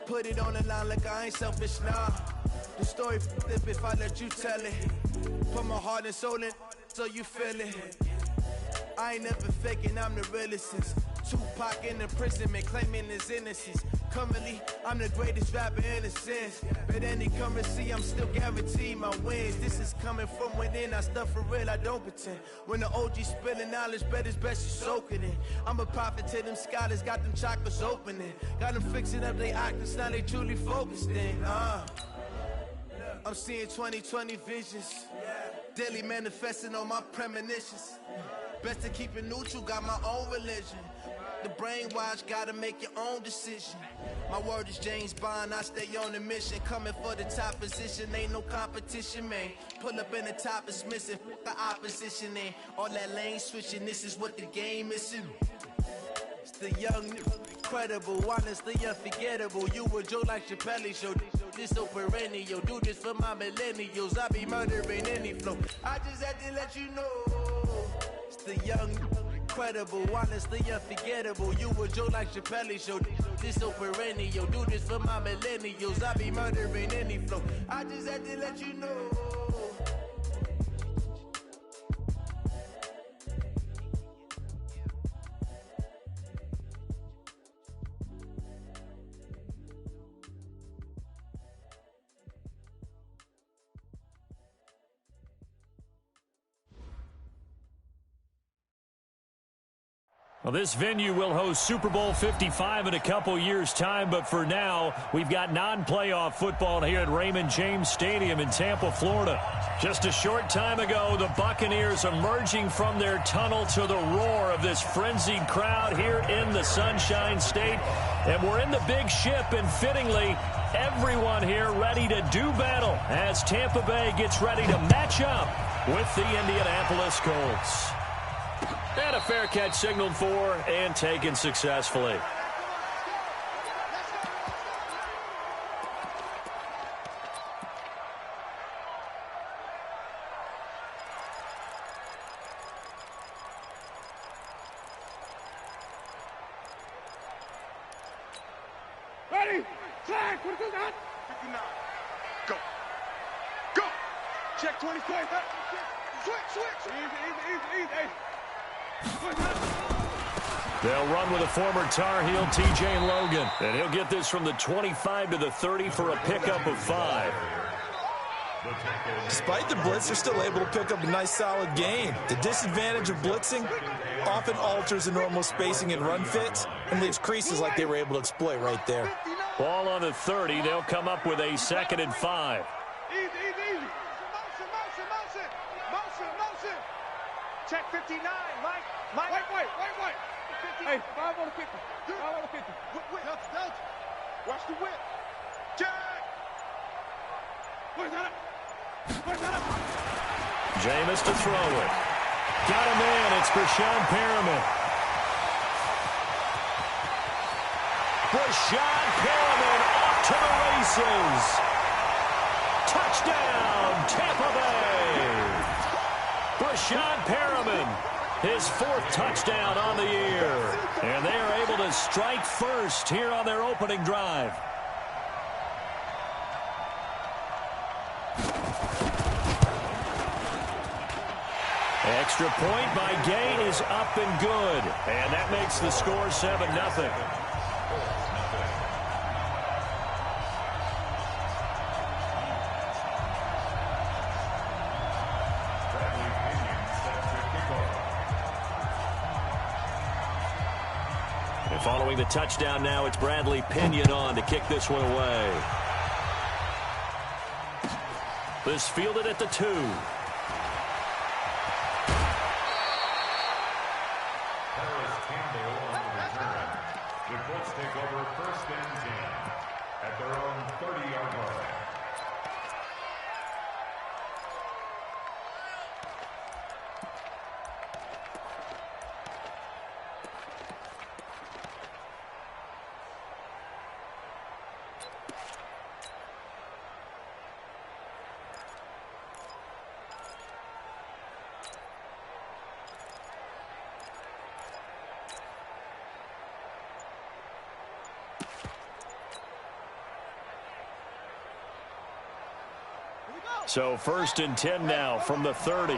Put it on the line like I ain't selfish, nah. The story flip if I let you tell it. Put my heart and soul in so you feel it. I ain't never faking, I'm the realest since Tupac in imprisonment, claiming his innocence. Currently, I'm the greatest rapper in a sense. But any currency, I'm still guaranteed my wins. This is coming from within, I stuff for real, I don't pretend. When the OG spilling knowledge, bet it's best you soak it in. I'm a prophet to them scholars, got them chakras opening. Got them fixing up they actors, now they truly focused in. I'm seeing 2020 visions. Daily manifesting on my premonitions. Best to keep it neutral, got my own religion. The brainwash, gotta make your own decision. My word is James Bond, I stay on a mission. Coming for the top position, ain't no competition, man. Pull up in the top is missing, the opposition ain't. All that lane switching, this is what the game is. It's the young, incredible, honestly unforgettable. You a joke like Chappelle show. This so perennial, do this for my millennials. I be murdering any flow. I just had to let you know. It's the young, incredible, honestly unforgettable. You a joke like Chappelle show. This so perennial, do this for my millennials. I be murdering any flow. I just had to let you know. Well, this venue will host Super Bowl 55 in a couple years' time, but for now, we've got non-playoff football here at Raymond James Stadium in Tampa, Florida. Just a short time ago, the Buccaneers emerging from their tunnel to the roar of this frenzied crowd here in the Sunshine State. And we're in the big ship, and fittingly, everyone here ready to do battle as Tampa Bay gets ready to match up with the Indianapolis Colts. And a fair catch signaled for and taken successfully. Ready? Flag! What is that? 59. Go. Go! Check 20. Switch! Easy. They'll run with a former Tar Heel, T.J. Logan. And he'll get this from the 25 to the 30 for a pickup of 5. Despite the blitz, they're still able to pick up a nice, solid gain. The disadvantage of blitzing often alters the normal spacing and run fits and leaves creases like they were able to exploit right there. Ball on the 30. They'll come up with a 2nd and 5. Easy. Motion. Check 59, Mike. Wait. Hey, 5 on the 50. 5 on the 50. Delta. Watch the whip. Check. Where's that up? Jameis to throw it. Got him in. It's Brashad Perriman. Brashad Perriman off to the races. Touchdown, Tampa Bay. Brashad Perriman, his 4th touchdown on the year. And they are able to strike first here on their opening drive. Extra point by Gay is up and good. And that makes the score 7-0. And following the touchdown now, it's Bradley Pinion on to kick this one away. This fielded at the 2. The Colts take over 1st and 10 at their own 30-yard line. So 1st and 10 now from the 30.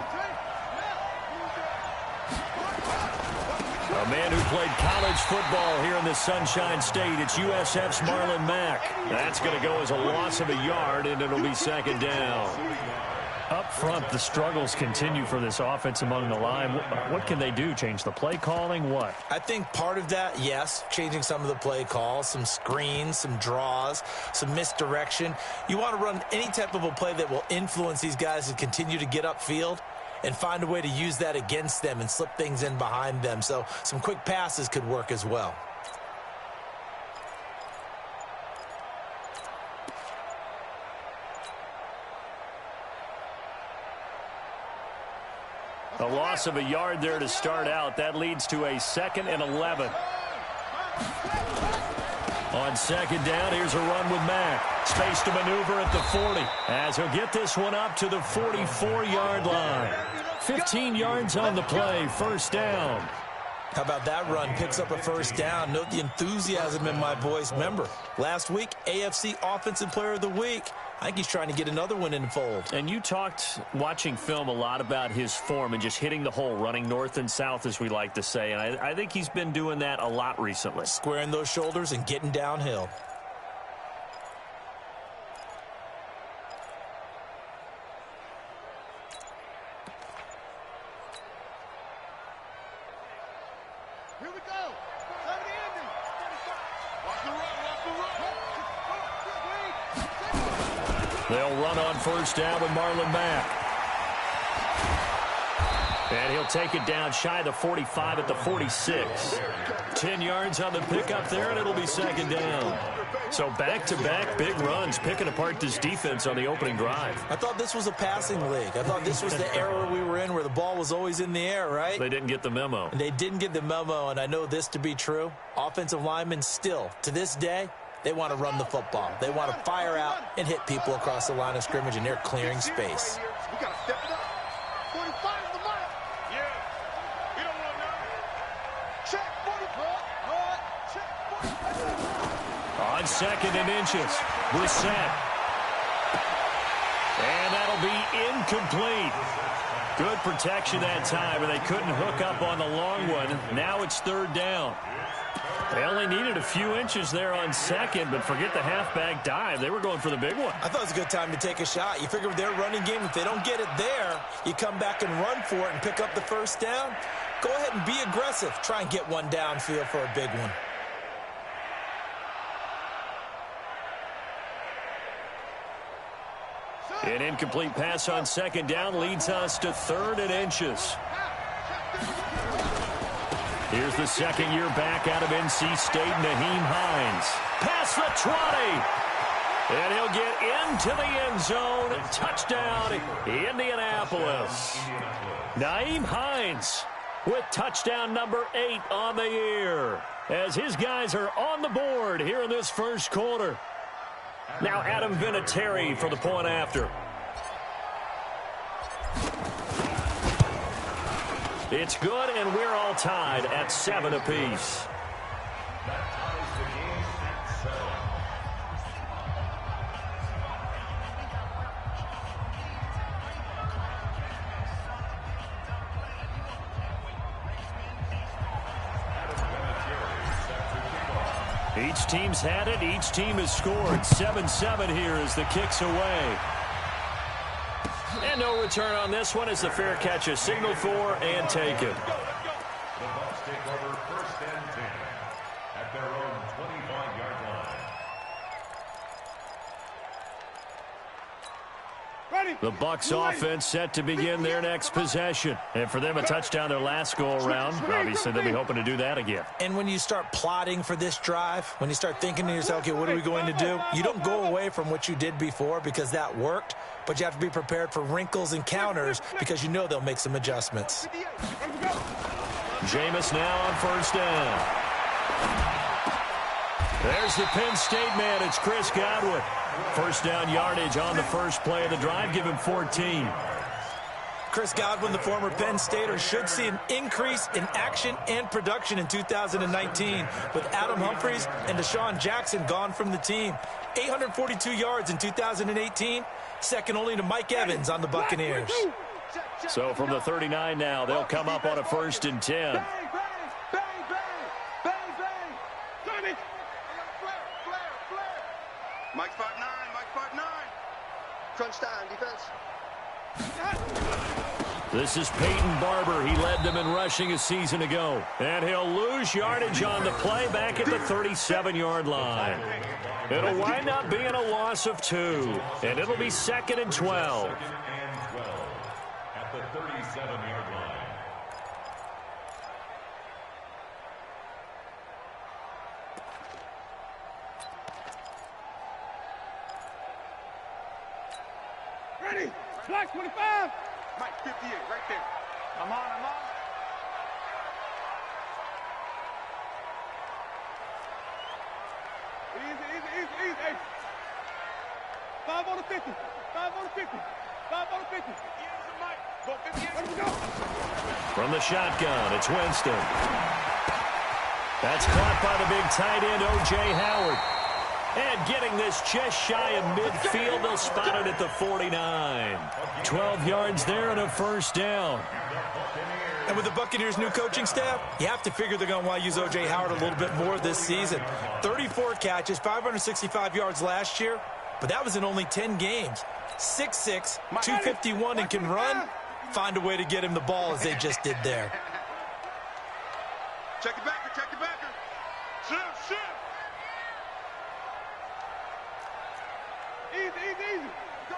A man who played college football here in the Sunshine State. It's USF's Marlon Mack. That's going to go as a loss of a yard, and it'll be 2nd down. Up front, the struggles continue for this offense among the line. What can they do? Change the play calling? What? I think part of that, yes, changing some of the play calls, some screens, some draws, some misdirection. You want to run any type of a play that will influence these guys to continue to get upfield and find a way to use that against them and slip things in behind them. So some quick passes could work as well. A loss of a yard there to start out. That leads to a 2nd and 11. On 2nd down, here's a run with Mack. Space to maneuver at the 40 as he'll get this one up to the 44-yard line. 15 yards on the play, 1st down. How about that run? Picks up a 1st down. Note the enthusiasm in my voice. Remember, last week, AFC Offensive Player of the Week. I think he's trying to get another one in the fold. And you talked, watching film, a lot about his form and just hitting the hole, running north and south, as we like to say. And I think he's been doing that a lot recently. Squaring those shoulders and getting downhill. Here we go. 70 ending. Watch the run. Watch the run. They'll run on 1st down with Marlon Mack. And he'll take it down shy of the 45 at the 46. 10 yards on the pickup there, and it'll be 2nd down. So back-to-back big runs, picking apart this defense on the opening drive. I thought this was a passing league. I thought this was the era we were in where the ball was always in the air, right? They didn't get the memo. They didn't get the memo, and I know this to be true. Offensive linemen still, to this day, they want to run the football. They want to fire out and hit people across the line of scrimmage, and they're clearing space. We got to step it up. 45 is the mark. Yeah. We don't want none. Check 45. Check 45. On 2nd and inches, Brissett. And that'll be incomplete. Good protection that time, and they couldn't hook up on the long one. Now it's 3rd down. They only needed a few inches there on 2nd, but forget the halfback dive. They were going for the big one. I thought it was a good time to take a shot. You figure with their running game, if they don't get it there, you come back and run for it and pick up the 1st down. Go ahead and be aggressive. Try and get one downfield for a big one. An incomplete pass on 2nd down leads us to 3rd and inches. Here's the 2nd-year back out of NC State, Nyheim Hines. Past the 20. And he'll get into the end zone. Touchdown, Indianapolis. Nyheim Hines with touchdown number 8 on the year, as his guys are on the board here in this 1st quarter. Now Adam Vinatieri for the point after. It's good, and we're all tied at 7 apiece. That ties the game at 7. Each team's had it. Each team has scored. 7-7 here as the kick's away. And no return on this one as the fair catch is signaled for and taken. The Bucs take over 1st and 10 at their own 25-yard line. The Bucs offense set to begin their next possession. And for them, a touchdown their last go-around. Obviously, they'll be hoping to do that again. And when you start plotting for this drive, when you start thinking to yourself, okay, what are we going to do? You don't go away from what you did before because that worked, but you have to be prepared for wrinkles and counters because you know they'll make some adjustments. Jameis now on 1st down. There's the Penn State man. It's Chris Godwin. 1st down yardage on the first play of the drive. Give him 14. Chris Godwin, the former Penn Stater, should see an increase in action and production in 2019 with Adam Humphries and Deshaun Jackson gone from the team. 842 yards in 2018, second only to Mike Evans on the Buccaneers. So from the 39 now, they'll come up on a 1st and 10. Bang, bang, bang, bang, bang, bang. Johnny. Flare. Mike's 5'9", Mike's 5'9". Crunch down, defense. This is Peyton Barber. He led them in rushing a season ago. And he'll lose yardage on the play back at the 37-yard line. It'll wind up being a loss of 2. And it'll be 2nd and 12. At the 37-yard line. Ready. Black 25. Mike 58, right there. I'm on. Easy. Hey. 5 on the 50. 5 on the 50. 5 on the 50. Let me go. From the shotgun, it's Winston. That's caught by the big tight end, O.J. Howard. And getting this just shy of midfield, they'll spot it at the 49. 12 yards there and a 1st down. And with the Buccaneers' new coaching staff, you have to figure they're going to want to use O.J. Howard a little bit more this season. 34 catches, 565 yards last year, but that was in only 10 games. 6'6", 251, and can run. Find a way to get him the ball as they just did there. Check the backer. Shoot. Easy. Go.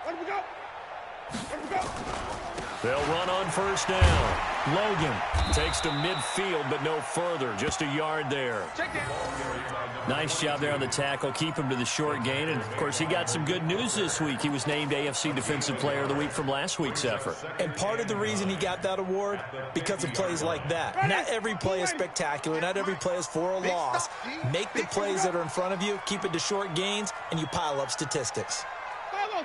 Let me go. They'll run on 1st down. Logan takes to midfield, but no further. Just a yard there. Nice job there on the tackle. Keep him to the short gain. And, of course, he got some good news this week. He was named AFC Defensive Player of the Week from last week's effort. And part of the reason he got that award, because of plays like that. Not every play is spectacular. Not every play is for a loss. Make the plays that are in front of you, keep it to short gains, and you pile up statistics. Follow.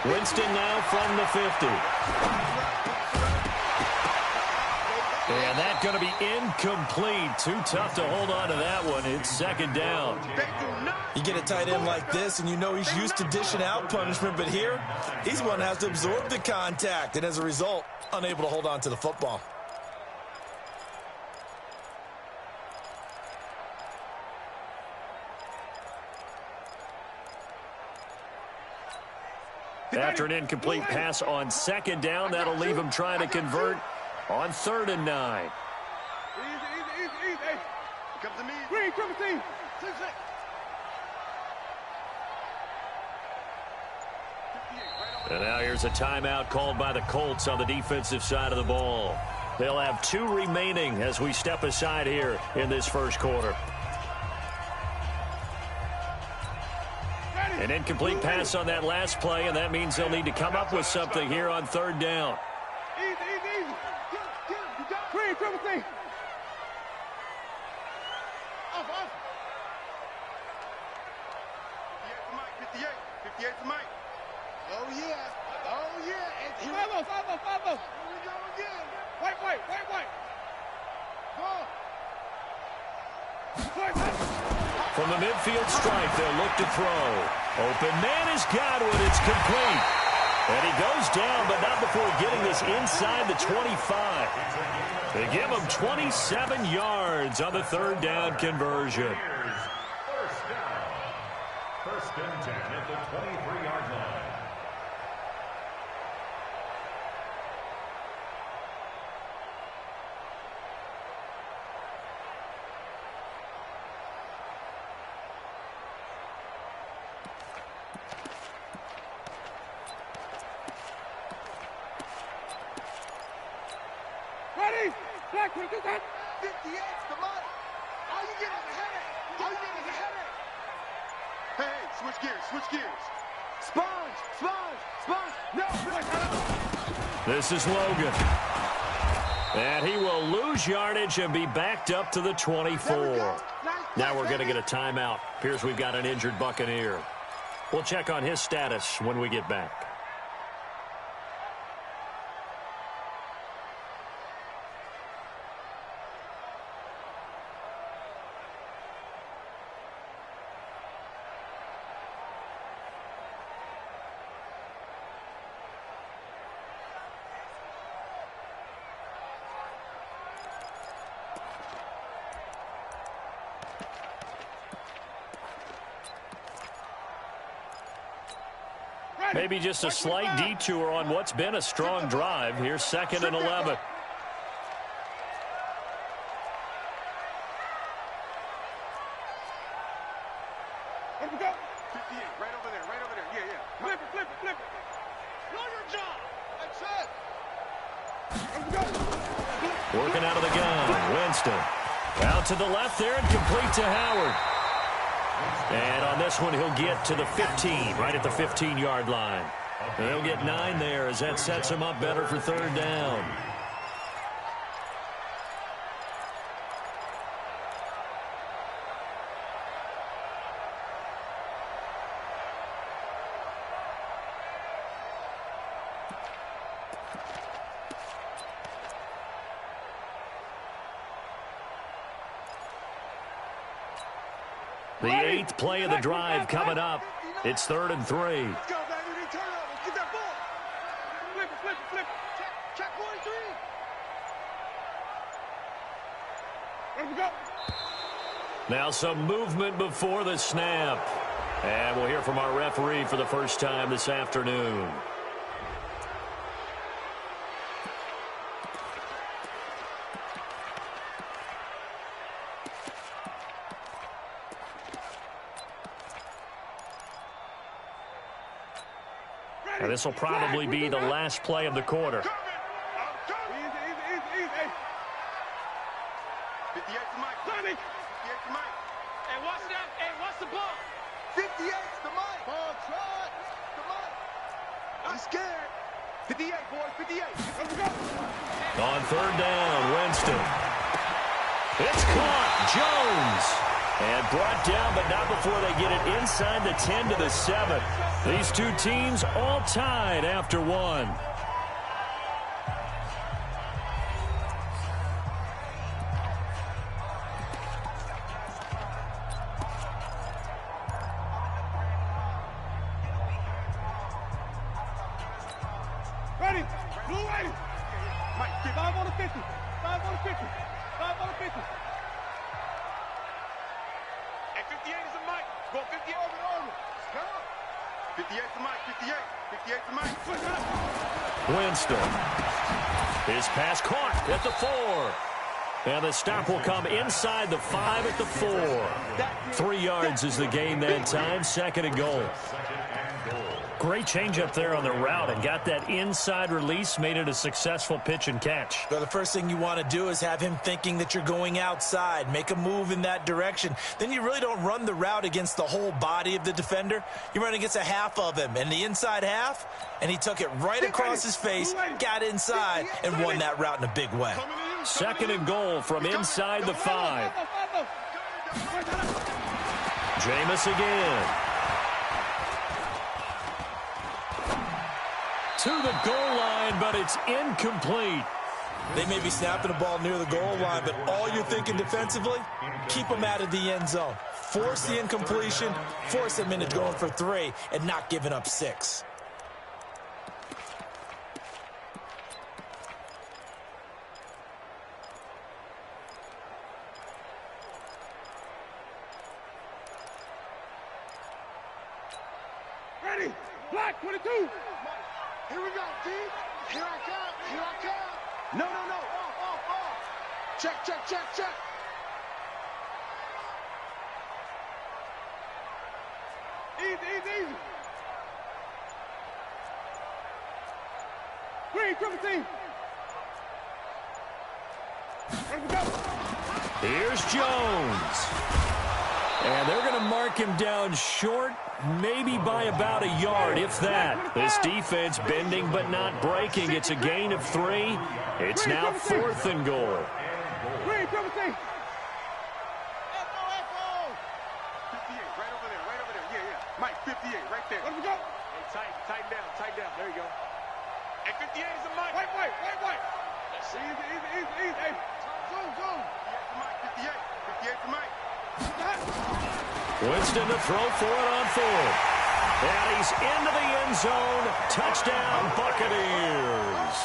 Winston now from the 50. And that's going to be incomplete. Too tough to hold on to that one. It's 2nd down. You get a tight end like this, and you know he's used to dishing out punishment, but here, he's one that has to absorb the contact, and as a result, unable to hold on to the football. After an incomplete pass on 2nd down, that'll leave him trying to convert on 3rd and 9. Easy. Hey. Comes to me. Green, 17. 6. And now here's a timeout called by the Colts on the defensive side of the ball. They'll have 2 remaining as we step aside here in this 1st quarter. An incomplete pass on that last play, and that means they'll need to come up with something here on 3rd down. Easy. Green, 17. Off. 58 for Mike. Oh, yeah. Follow. Here we go again. White. Go. From the midfield stripe, they'll look to throw. Open man is Godwin. It's complete. And he goes down, but not before getting this inside the 25. They give him 27 yards on the 3rd down conversion. 1st and 10 at the 23-yard line. Ready? Black, 58, 58, come on. All you get is a headache. Hey, switch gears. Sponge. No. This is Logan. And he will lose yardage and be backed up to the 24. Now we're going to get a timeout. Appears we've got an injured Buccaneer. We'll check on his status when we get back. Maybe just a slight detour on what's been a strong drive. Here's 2nd and 11. Here we go. 58, right over there, right over there. Yeah, yeah. Flip it, flip it, flip it. Know your job. That's it. Here we go. Working out of the gun. Winston. Out to the left there and complete to Howard. And on this one, he'll get to the 15, right at the 15-yard line. And they'll get 9 there as that sets him up better for 3rd down. The 8th play of the drive coming up. It's 3rd and 3. Let's go, baby. Turn over. Get that ball. Flip it, flip it, flip it. Check 43. Here we go. Now some movement before the snap. And we'll hear from our referee for the first time this afternoon. And this will probably be the last play of the quarter. Easy, easy, easy, easy. 58 to Mike. 58 to Mike. Hey, watch that. Hey, watch the ball. 58 to Mike. Ball trot. To Mike. I'm scared. 58, boys. 58. Let's go. On 3rd down, Winston. It's caught. Jones. And brought down, but not before they get it inside the 10 to the 7. These two teams all tied after 1. Ready. Blue ready. Mike, 5 on the 50. 5 on the 50. 5 on the 50. And 58 is a Mike. Go 58 over. Let's go. 58 to Mike. 58. 58 to Mike. Winston. His pass caught at the 4. And the stop will come inside the 5 at the 4. 3 yards is the gain that time. 2nd and goal. Great change up there on the route and got that inside release, made it a successful pitch and catch. Well, the first thing you want to do is have him thinking that you're going outside, make a move in that direction. Then you really don't run the route against the whole body of the defender. You run against a half of him, and the inside half, and he took it right across his face, got inside, and won that route in a big way. 2nd and goal from inside the 5. Jameis again. To the goal line, but it's incomplete. They may be snapping the ball near the goal line, but all you're thinking defensively, keep them out of the end zone. Force the incompletion, force them into going for 3, and not giving up 6. Ready. Black 22. Here we go, D. Here I come. Here I come. No, no, no. Off. Check. Easy. Green, 17. Here we go. Here's Jones. And they're going to mark him down short, maybe by about a yard, if that. This defense bending but not breaking. It's a gain of 3. It's now 4th and goal. Green, 17. Echo. 58, right over there. Yeah. Mike, 58, right there. Let me go. Hey, tighten down. There you go. Hey, 58 is a Mike. Wait. That's easy. Hey, zoom. 58 for Mike. Winston to throw for it on fourth. And he's into the end zone. Touchdown, Buccaneers.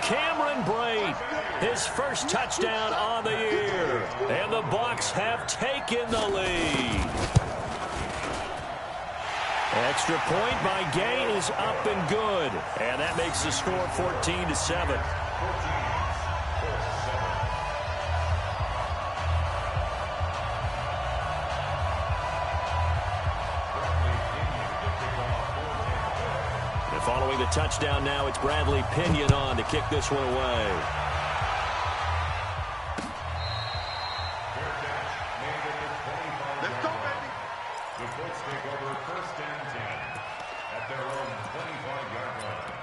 Cameron Brate, his first touchdown on the year. And the Bucs have taken the lead. Extra point by Gay is up and good. And that makes the score 14-7. Following the touchdown now, it's Bradley Pinion on to kick this one away. Let's go, baby. The Colts take over first and 10 at their own 25-yard line.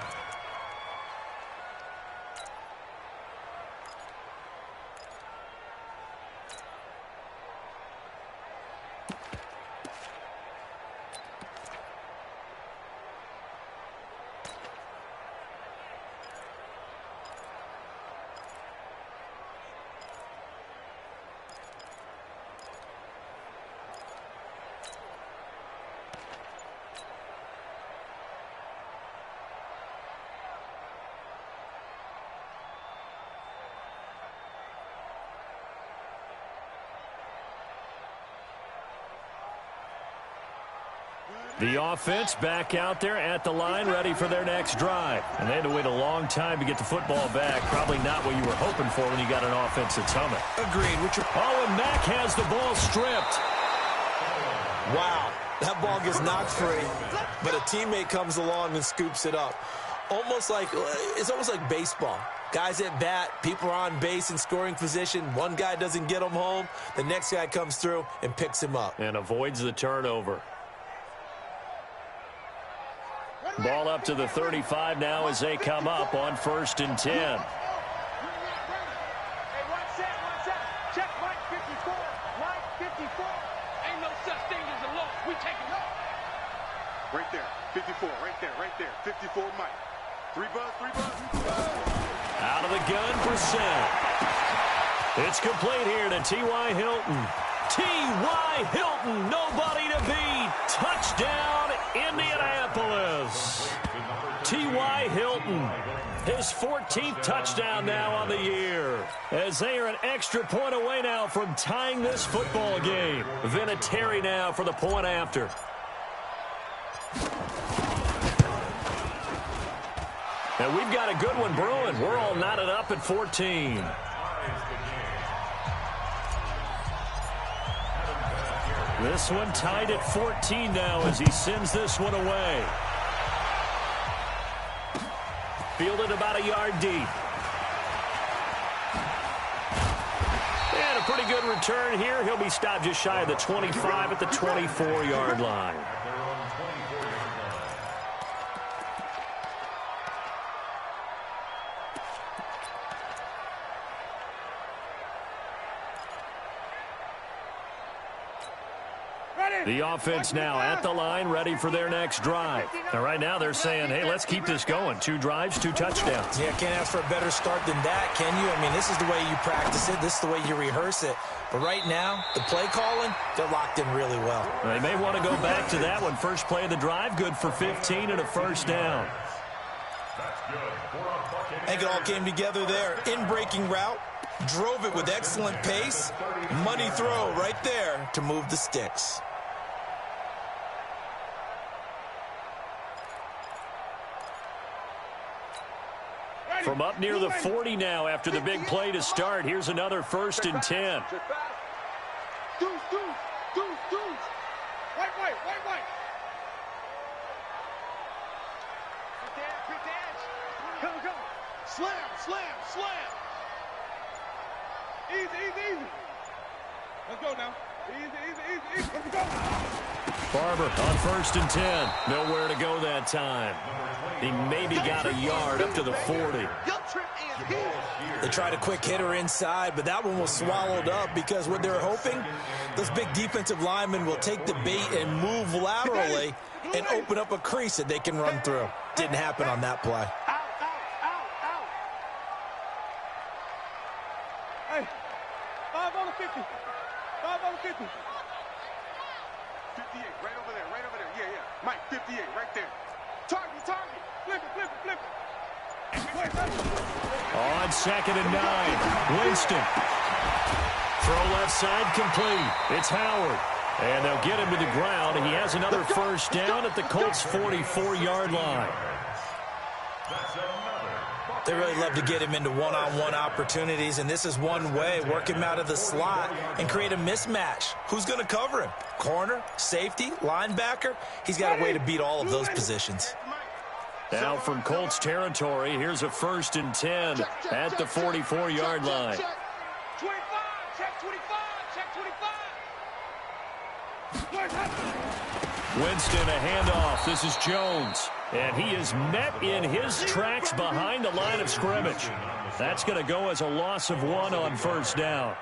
The offense back out there at the line, ready for their next drive. And they had to wait a long time to get the football back. Probably not what you were hoping for when you got an offense that's humming. Agreed. Oh, and Mack has the ball stripped. Wow. That ball gets knocked free, but a teammate comes along and scoops it up. It's almost like baseball. Guys at bat, people are on base in scoring position. One guy doesn't get him home. The next guy comes through and picks him up. And avoids the turnover. Ball up to the 35 now as they come up on 1st and 10. Hey, watch that. Check Mike 54. Mike 54. Ain't no such thing as a loss. We take it up. Right there. 54. Right there. 54 Mike. 3 buzz. Out of the gun for Seth. It's complete here to T.Y. Hilton. T.Y. Hilton, nobody to beat. Touchdown, Indianapolis. T.Y. Hilton, his 14th touchdown now on the year. As they are an extra point away now from tying this football game. Vinatieri now for the point after. And we've got a good one brewing. We're all knotted up at 14. This one tied at 14 now as he sends this one away. Fielded about a yard deep. And a pretty good return here. He'll be stopped just shy of the 25 at the 24-yard line. The offense now at the line, ready for their next drive. Now, right now they're saying, hey, let's keep this going. 2 drives, 2 touchdowns. Yeah, can't ask for a better start than that, can you? I mean, this is the way you practice it. This is the way you rehearse it. But right now, the play calling, they're locked in really well. They may want to go back to that one. First play of the drive, good for 15 and a first down. I think it all came together there. In-breaking route, drove it with excellent pace. Money throw right there to move the sticks. From up near the 40 now after the big play to start. Here's another 1st and 10. Deuce. White. Quick edge. Go. Slam. Easy. Let's go now. Easy. Let's go. Barber on 1st and 10. Nowhere to go that time. He maybe got a yard up to the 40. He'll trip and They tried a quick hitter inside, but that one was swallowed up because what they're hoping, those big defensive linemen will take the bait and move laterally and open up a crease that they can run through. Didn't happen on that play. Hey, 5 on the 50. 5 on the 50. 58, right over there, right over there. Yeah, yeah. Mike, 58, right there. Target, target. Flip it, flip it, flip it. On 2nd and 9, Winston. Throw left side complete. It's Howard. And they'll get him to the ground. And he has another first down at the Colts' 44-yard line. They really love to get him into one-on-one opportunities, and this is one way, work him out of the slot and create a mismatch. Who's going to cover him? Corner, safety, linebacker? He's got a way to beat all of those positions. Now from Colts territory, here's a 1st and 10 at the 44-yard line. 25, check 25, check 25. Winston, a handoff. This is Jones. And he is met in his tracks behind the line of scrimmage. That's going to go as a loss of 1 on 1st down.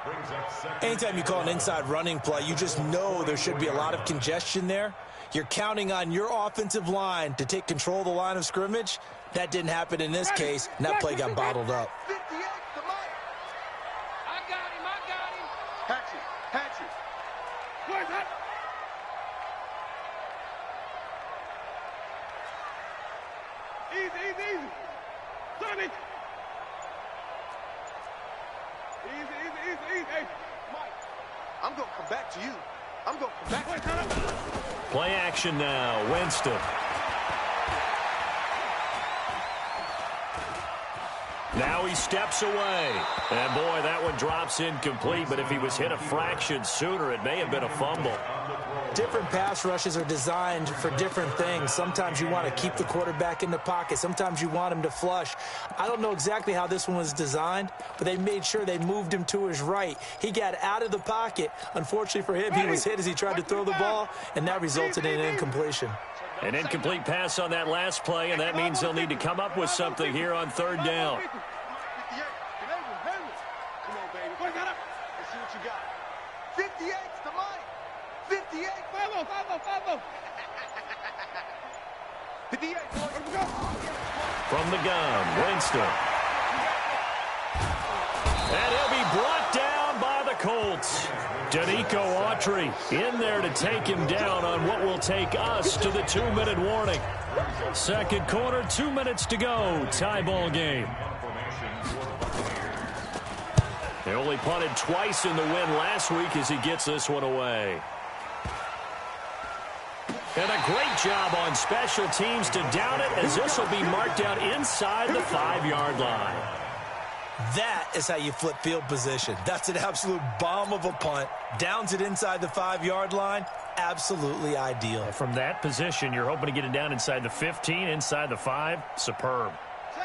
Anytime you call an inside running play, you just know there should be a lot of congestion there. You're counting on your offensive line to take control of the line of scrimmage. That didn't happen in this case, and that play got bottled up. 58, the Mike. I got him, I got him. Hatchet, hatchet. Where's that? Easy, easy, easy. Sonny. Easy, easy, easy, easy. Hey, Mike, I'm going to come back to you. I'm going to come back to you. Play action now. Winston. Now he steps away. And, boy, that one drops incomplete. But if he was hit a fraction sooner, it may have been a fumble. Different pass rushes are designed for different things. Sometimes you want to keep the quarterback in the pocket. Sometimes you want him to flush. I don't know exactly how this one was designed, but they made sure they moved him to his right. He got out of the pocket. Unfortunately for him, he was hit as he tried to throw the ball, and that resulted in an incompletion. An incomplete pass on that last play, and that means they'll need to come up with something here on 3rd down. 58. Come on, baby. Let's see what you got. 58's the Mike. 58. 5-0, 5-0, 5-0. 58, boys. From the gun, Winston. And he'll be brought down by the Colts. Danico Autry in there to take him down on what will take us to the 2-minute warning. 2nd quarter, 2 minutes to go. Tie ball game. They only punted twice in the win last week as he gets this one away. And a great job on special teams to down it, as this will be marked out inside the 5-yard line. That is how you flip field position. That's an absolute bomb of a punt. Downs it inside the 5-yard line. Absolutely ideal. From that position, you're hoping to get it down inside the 15, inside the 5. Superb.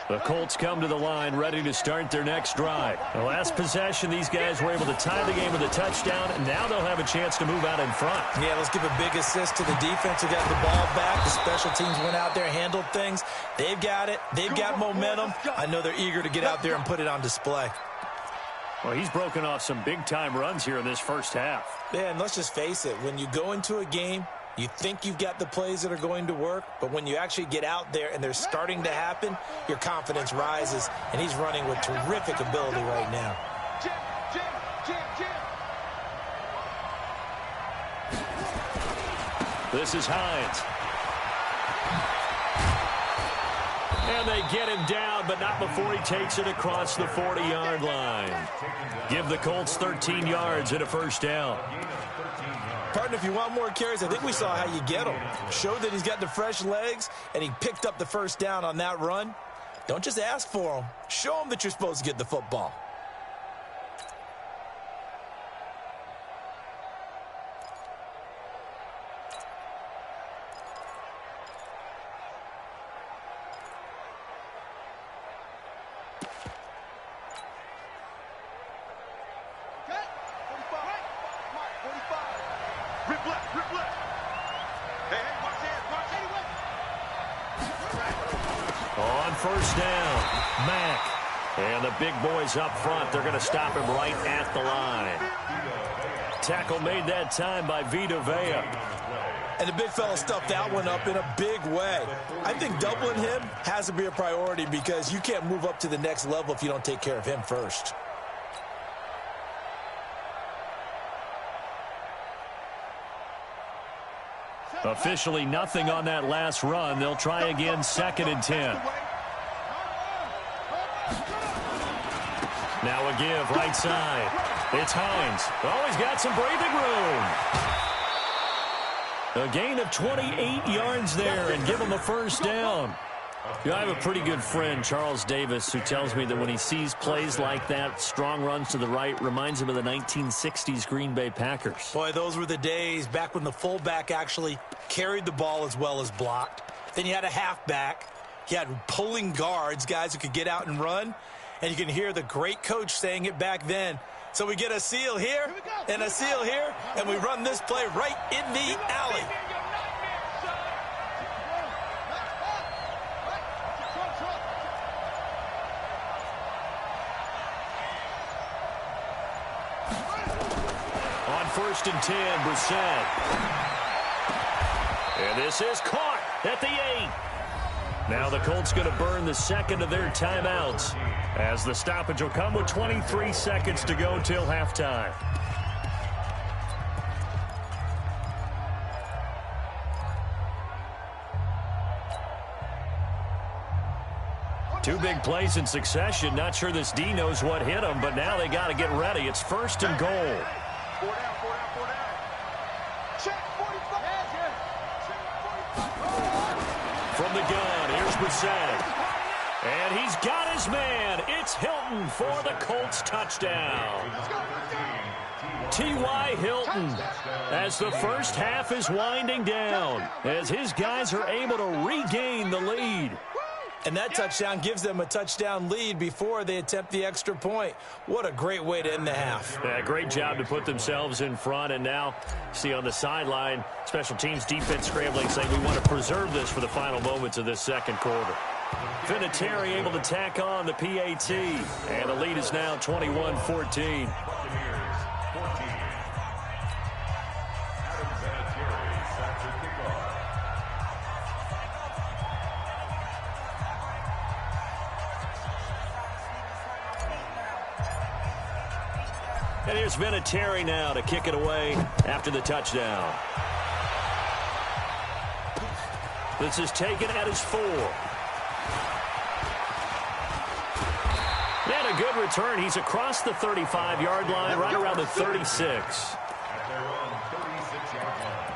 The Colts come to the line ready to start their next drive. The last possession, these guys were able to tie the game with a touchdown, and now they'll have a chance to move out in front. Yeah, let's give a big assist to the defense who got the ball back. The special teams went out there, handled things. They've got it. They've got momentum. I know they're eager to get out there and put it on display. Well, he's broken off some big-time runs here in this first half. Yeah, and let's just face it. When you go into a game, you think you've got the plays that are going to work, but when you actually get out there and they're starting to happen, your confidence rises, and he's running with terrific ability right now. This is Hines. And they get him down, but not before he takes it across the 40-yard line. Give the Colts 13 yards and a first down. Partner, if you want more carries, I think we saw how you get him. Showed that he's got the fresh legs, and he picked up the first down on that run. Don't just ask for him. Show him that you're supposed to get the football. On first down, Mack. And the big boys up front, they're going to stop him right at the line. Tackle made that time by Vita Vea. And the big fella stuffed that one up in a big way. I think doubling him has to be a priority because you can't move up to the next level if you don't take care of him first. Officially nothing on that last run. They'll try again, 2nd and 10. Now a give, right side. It's Hines. Oh, he's got some breathing room. A gain of 28 yards there and give him a first down. I have a pretty good friend, Charles Davis, who tells me that when he sees plays like that, strong runs to the right, reminds him of the 1960s Green Bay Packers. Boy, those were the days back when the fullback actually carried the ball as well as blocked. Then you had a halfback. You had pulling guards, guys who could get out and run. And you can hear the great coach saying it back then. So we get a seal here and a seal here, and we run this play right in the alley. On 1st and 10, Brissett. And this is caught at the 8. Now the Colts going to burn the second of their timeouts as the stoppage will come with 23 seconds to go till halftime. Two big plays in succession. Not sure this D knows what hit him, but now they got to get ready. It's 1st and goal. 4 down. Check 45. From the gun, here's Brissett. And he's got his man. It's Hilton for the Colts touchdown. T.Y. Hilton, as the first half is winding down, as his guys are able to regain the lead. And that touchdown gives them a touchdown lead before they attempt the extra point. What a great way to end the half. Yeah, great job to put themselves in front. And now, see on the sideline, special teams defense scrambling, saying we want to preserve this for the final moments of this second quarter. Vinatieri able to tack on the PAT. And the lead is now 21-14. And here's Vinatieri now to kick it away after the touchdown. This is taken at his 4. And a good return. He's across the 35-yard line, right around the 36. At their own 36-yard line.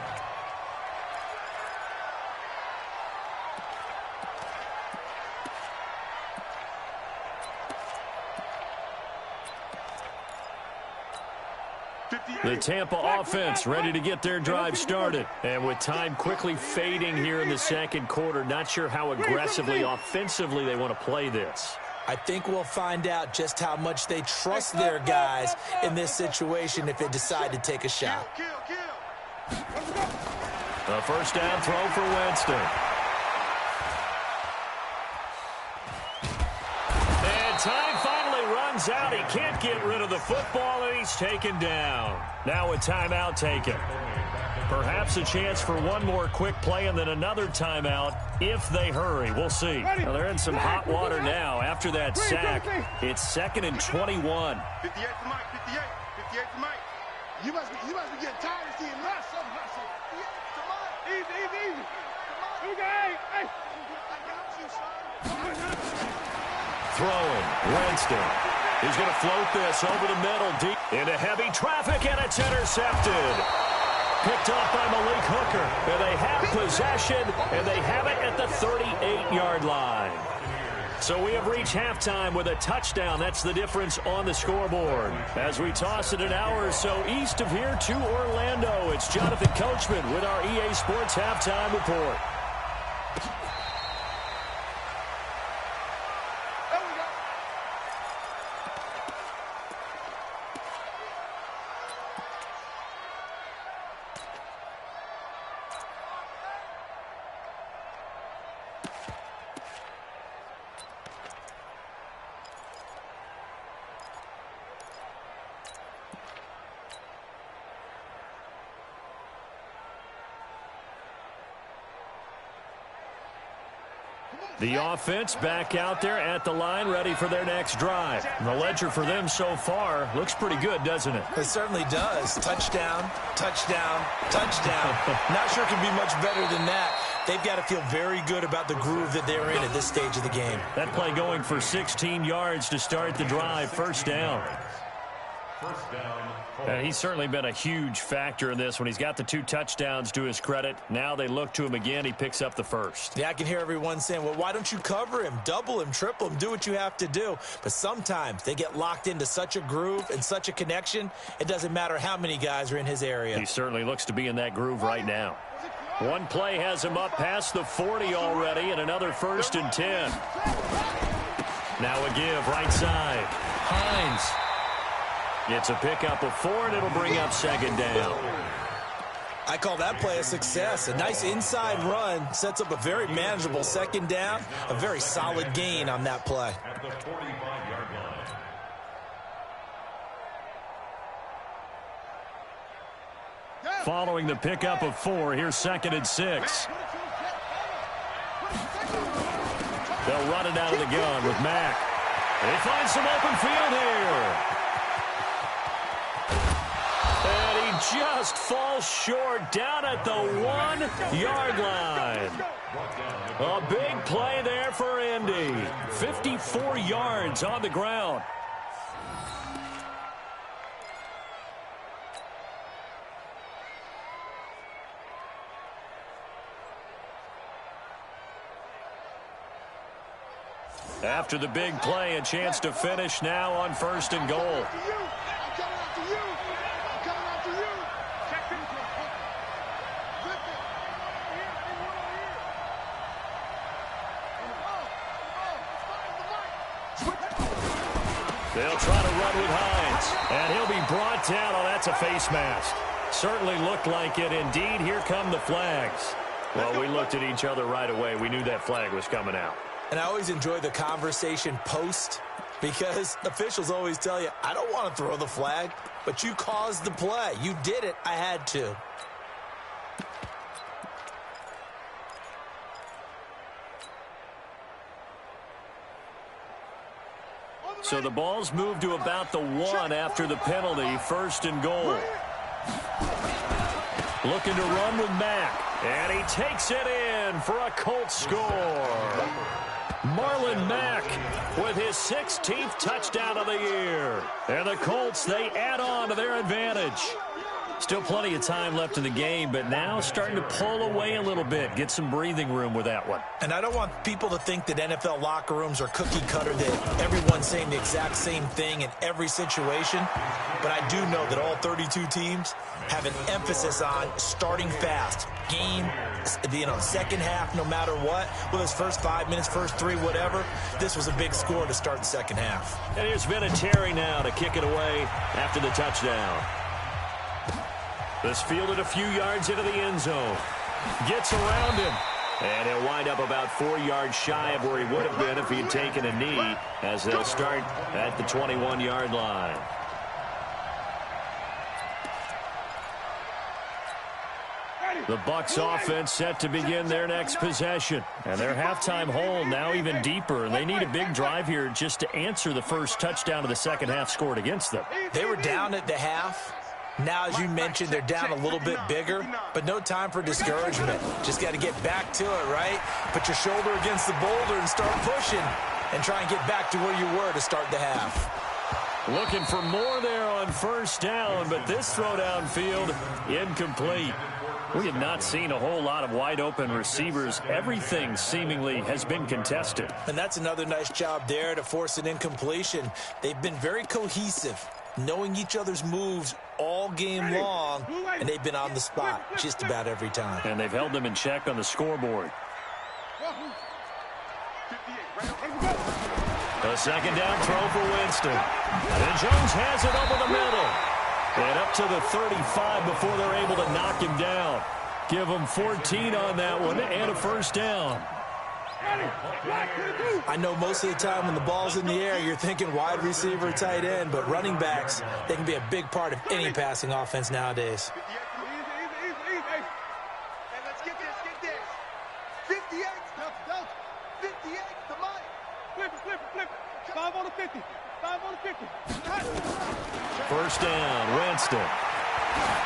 The Tampa offense ready to get their drive started. And with time quickly fading here in the second quarter, not sure how aggressively, offensively they want to play this. I think we'll find out just how much they trust their guys in this situation if they decide to take a shot. A first down throw for Winston. And time finally runs out. He can't get rid of the football, and he's taken down. Now a timeout taken. Perhaps a chance for one more quick play and then another timeout if they hurry. We'll see. Well, they're in some hot water now after that sack. It's 2nd and 21. 58 to Mike, 58 to Mike. You must be getting tired of seeing hustle. 58 to Mike. Easy. Okay, hey. I got you, son. Throwing, Winston. He's going to float this over the middle, deep into heavy traffic, and it's intercepted. Picked off by Malik Hooker. And they have possession, and they have it at the 38-yard line. So we have reached halftime with a touchdown. That's the difference on the scoreboard. As we toss it an hour or so east of here to Orlando, it's Jonathan Coachman with our EA Sports Halftime Report. The offense back out there at the line, ready for their next drive. And the ledger for them so far looks pretty good, doesn't it? It certainly does. Touchdown, touchdown, touchdown. Not sure it can be much better than that. They've got to feel very good about the groove that they're in at this stage of the game. That play going for 16 yards to start the drive. First down. First down. And he's certainly been a huge factor in this when he's got the 2 touchdowns to his credit. Now they look to him again. He picks up the first. Yeah, I can hear everyone saying, well, why don't you cover him, double him, triple him, do what you have to do. But sometimes they get locked into such a groove and such a connection, it doesn't matter how many guys are in his area. He certainly looks to be in that groove right now. One play has him up past the 40 already, and another 1st and 10. Now a give right side. Hines. It's a pickup of 4, and it'll bring up 2nd down. I call that play a success. A nice inside run sets up a very manageable 2nd down. A very solid gain on that play. At the 45-yard line. Following the pickup of 4, here's 2nd and 6. They'll run it out of the gun with Mack. They find some open field here. And he just falls short down at the 1-yard line. A big play there for Indy. 54 yards on the ground. After the big play, a chance to finish now on 1st and goal. They'll try to run with Hines, and he'll be brought down. Oh, that's a face mask. Certainly looked like it. Indeed, here come the flags. Well, we looked at each other right away. We knew that flag was coming out. And I always enjoy the conversation post because officials always tell you, I don't want to throw the flag, but you caused the play. You did it. I had to. So the ball's moved to about the 1 after the penalty. 1st and goal. Looking to run with Mack. And he takes it in for a Colts score. Marlon Mack with his 16th touchdown of the year. And the Colts, they add on to their advantage. Still plenty of time left in the game, but now starting to pull away a little bit. Get some breathing room with that one. And I don't want people to think that NFL locker rooms are cookie cutter, that everyone's saying the exact same thing in every situation. But I do know that all 32 teams have an emphasis on starting fast. Game, second half, no matter what. Whether it's first 5 minutes, first 3, whatever. This was a big score to start the second half. And here's Vinatieri now to kick it away after the touchdown. This fielded a few yards into the end zone. Gets around him. And he'll wind up about 4 yards shy of where he would have been if he'd taken a knee, as they'll start at the 21-yard line. The Bucs offense set to begin their next possession. And their halftime hole now even deeper. And they need a big drive here just to answer the first touchdown of the second half scored against them. They were down at the half. Now, as you mentioned, they're down a little bit bigger, but no time for discouragement. Just got to get back to it, right? Put your shoulder against the boulder and start pushing and try and get back to where you were to start the half. Looking for more there on 1st down, but this throw downfield incomplete. We have not seen a whole lot of wide-open receivers. Everything seemingly has been contested. And that's another nice job there to force an incompletion. They've been very cohesive, knowing each other's moves all game long, and they've been on the spot just about every time. And they've held them in check on the scoreboard. A second down throw for Winston. And Jones has it over the middle. And up to the 35 before they're able to knock him down. Give him 14 on that one and a 1st down. I know most of the time when the ball's in the air, you're thinking wide receiver, tight end, but running backs, they can be a big part of any passing offense nowadays. Let's get this. 58. 58 to Mike. Flip it. 5 on the 50. 5 on the 50. First down, Winston.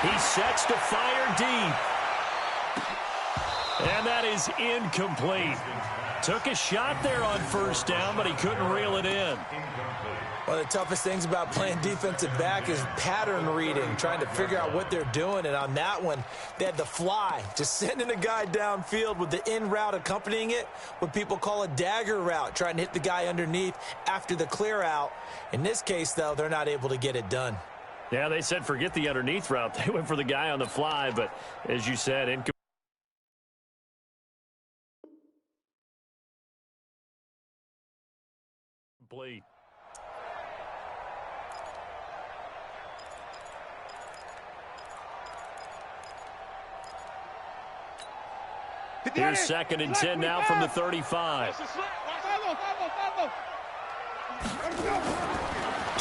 He sets to fire deep. And that is incomplete. Took a shot there on first down, but he couldn't reel it in. One of the toughest things about playing defensive back is pattern reading, trying to figure out what they're doing. And on that one, they had the fly, just sending a guy downfield with the in route accompanying it, what people call a dagger route, trying to hit the guy underneath after the clear out. In this case, though, they're not able to get it done. Yeah, they said forget the underneath route. They went for the guy on the fly, but as you said, incomplete. Here's 2nd and 10 now from the 35. To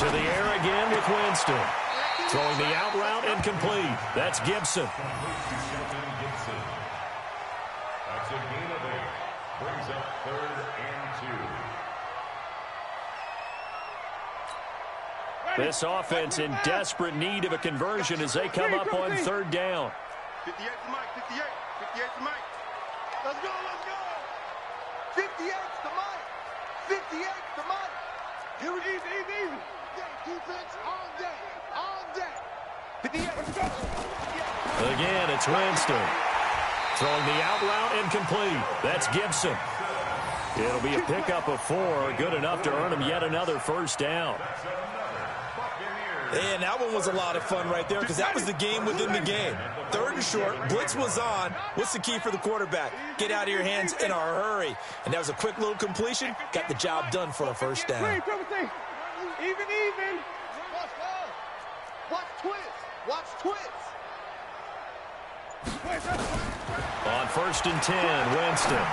the air again with Winston. Throwing the out route incomplete. That's Gibson. That's a gain of 8. Brings up 3rd and 2. This offense in desperate need of a conversion as they come up on 3rd down. 58 to Mike, 58. 58 to Mike. Let's go. 58 to Mike. 58 to Mike. Here we go. Easy. Defense on deck. 58. Let's go. Again, it's Winston. Throwing the out route incomplete. That's Gibson. It'll be a pickup of 4. Good enough to earn him yet another first down. And that one was a lot of fun right there because that was the game within the game. 3rd and short, blitz was on. What's the key for the quarterback? Get out of your hands in a hurry. And that was a quick little completion. Got the job done for a first down. Even. Watch twist. On 1st and 10, Winston.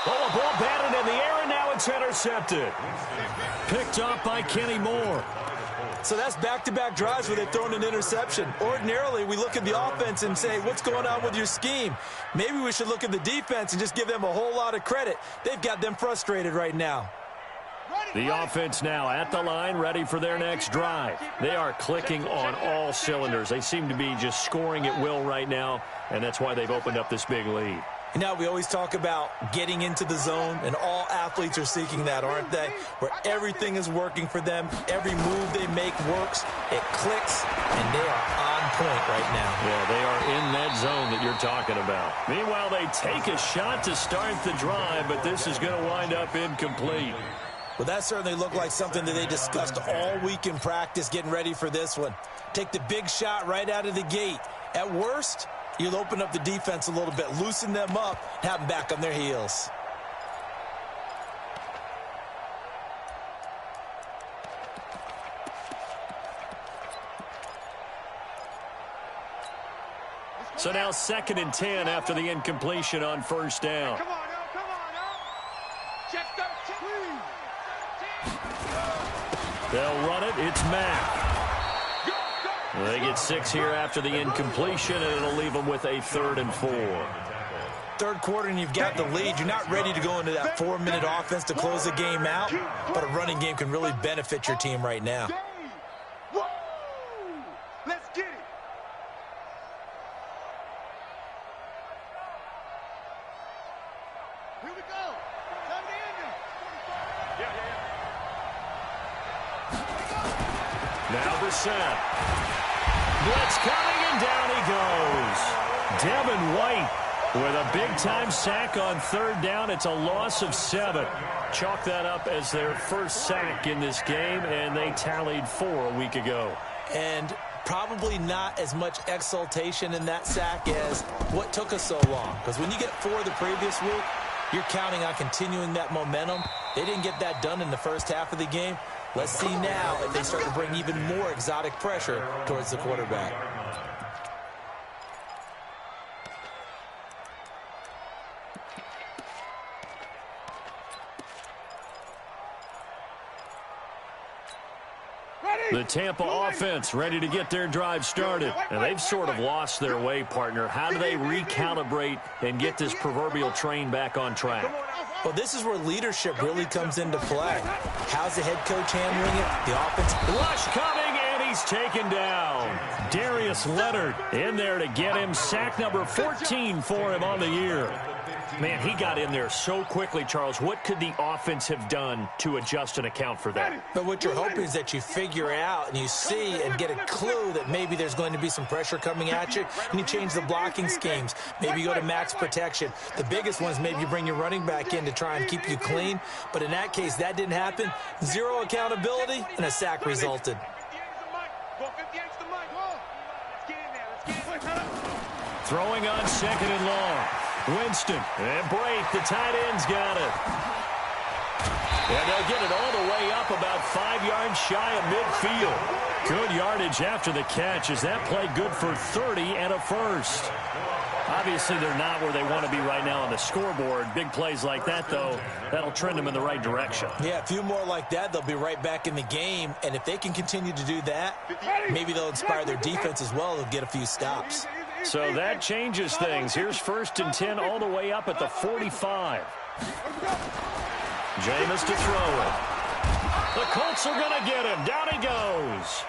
Oh, a ball batted in the air, and now it's intercepted. Picked up by Kenny Moore. So that's back-to-back drives where they've thrown an interception. Ordinarily, we look at the offense and say, what's going on with your scheme? Maybe we should look at the defense and just give them a whole lot of credit. They've got them frustrated right now. The offense now at the line, ready for their next drive. They are clicking on all cylinders. They seem to be just scoring at will right now, and that's why they've opened up this big lead. You know, we always talk about getting into the zone, and all athletes are seeking that, aren't they? Where everything is working for them, every move they make works, it clicks, and they are on point right now. Yeah, they are in that zone that you're talking about. Meanwhile, they take a shot to start the drive, but this is going to wind up incomplete. Well, that certainly looked like something that they discussed all week in practice getting ready for this one. Take the big shot right out of the gate. At worst, you'll open up the defense a little bit, loosen them up, have them back on their heels. So now 2nd and 10 after the incompletion on first down. Come on now. Check 13. They'll run it. It's Mack. They get 6 here after the incompletion, and it'll leave them with a 3rd and 4. Third quarter, and you've got the lead. You're not ready to go into that 4-minute offense to close the game out, but a running game can really benefit your team right now. Let's get it. Here we go. Time to end it. Now the set. Blitz coming, and down he goes. Devin White with a big-time sack on 3rd down. It's a loss of 7. Chalk that up as their first sack in this game, and they tallied 4 a week ago. And probably not as much exultation in that sack as what took us so long. Because when you get 4 the previous week, you're counting on continuing that momentum. They didn't get that done in the first half of the game. Let's see now if they start to bring even more exotic pressure towards the quarterback. The The Tampa offense ready to get their drive started. And they've sort of lost their way, partner. How do they recalibrate and get this proverbial train back on track? Well, this is where leadership really comes into play. How's the head coach handling it? The offense. Rush coming, and he's taken down. Darius Leonard in there to get him. Sack number 14 for him on the year. Man, he got in there so quickly, Charles. What could the offense have done to adjust and account for that? But what you're hoping is that you figure out and you see and get a clue that maybe there's going to be some pressure coming at you, and you change the blocking schemes. Maybe you go to max protection. The biggest one is maybe you bring your running back in to try and keep you clean. But in that case, that didn't happen. Zero accountability, and a sack resulted. Throwing on 2nd and long. Winston and Brake, the tight end's got it. And they'll get it all the way up about 5 yards shy of midfield. Good yardage after the catch. Is that play good for 30 and a first? Obviously, they're not where they want to be right now on the scoreboard. Big plays like that, though, that'll trend them in the right direction. Yeah, a few more like that, they'll be right back in the game. And if they can continue to do that, maybe they'll inspire their defense as well. They'll get a few stops. So that changes things. Here's 1st and 10 all the way up at the 45. Jameis to throw it. The Colts are going to get him. Down he goes.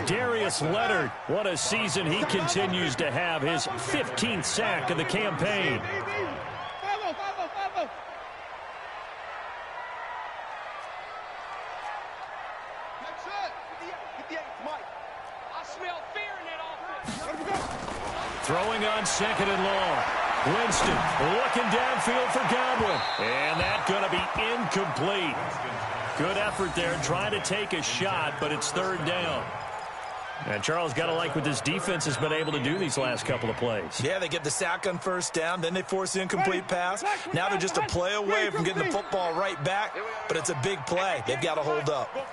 Darius Leonard, what a season he continues to have. His 15th sack of the campaign. Throwing on 2nd and long. Winston looking downfield for Godwin. And that's going to be incomplete. Good effort there trying to take a shot, but it's 3rd down. And Charles, got to like what this defense has been able to do these last couple of plays. Yeah, they get the sack on 1st down, then they force the incomplete pass. Now they're just a play away from getting the football right back, but it's a big play. They've got to hold up. All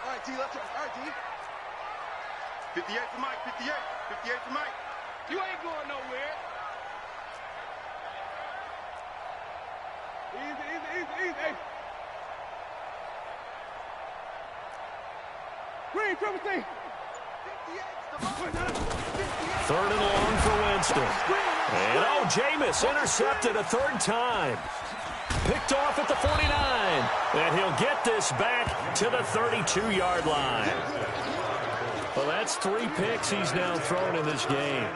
right, D, let's go. All right, D. 58 for Mike, 58. 58 for Mike. You ain't going nowhere. Easy. Green, triple T. 3rd and long for Winston. And Jameis intercepted a 3rd time. Picked off at the 49. And he'll get this back to the 32-yard line. Well, that's 3 picks he's now thrown in this game.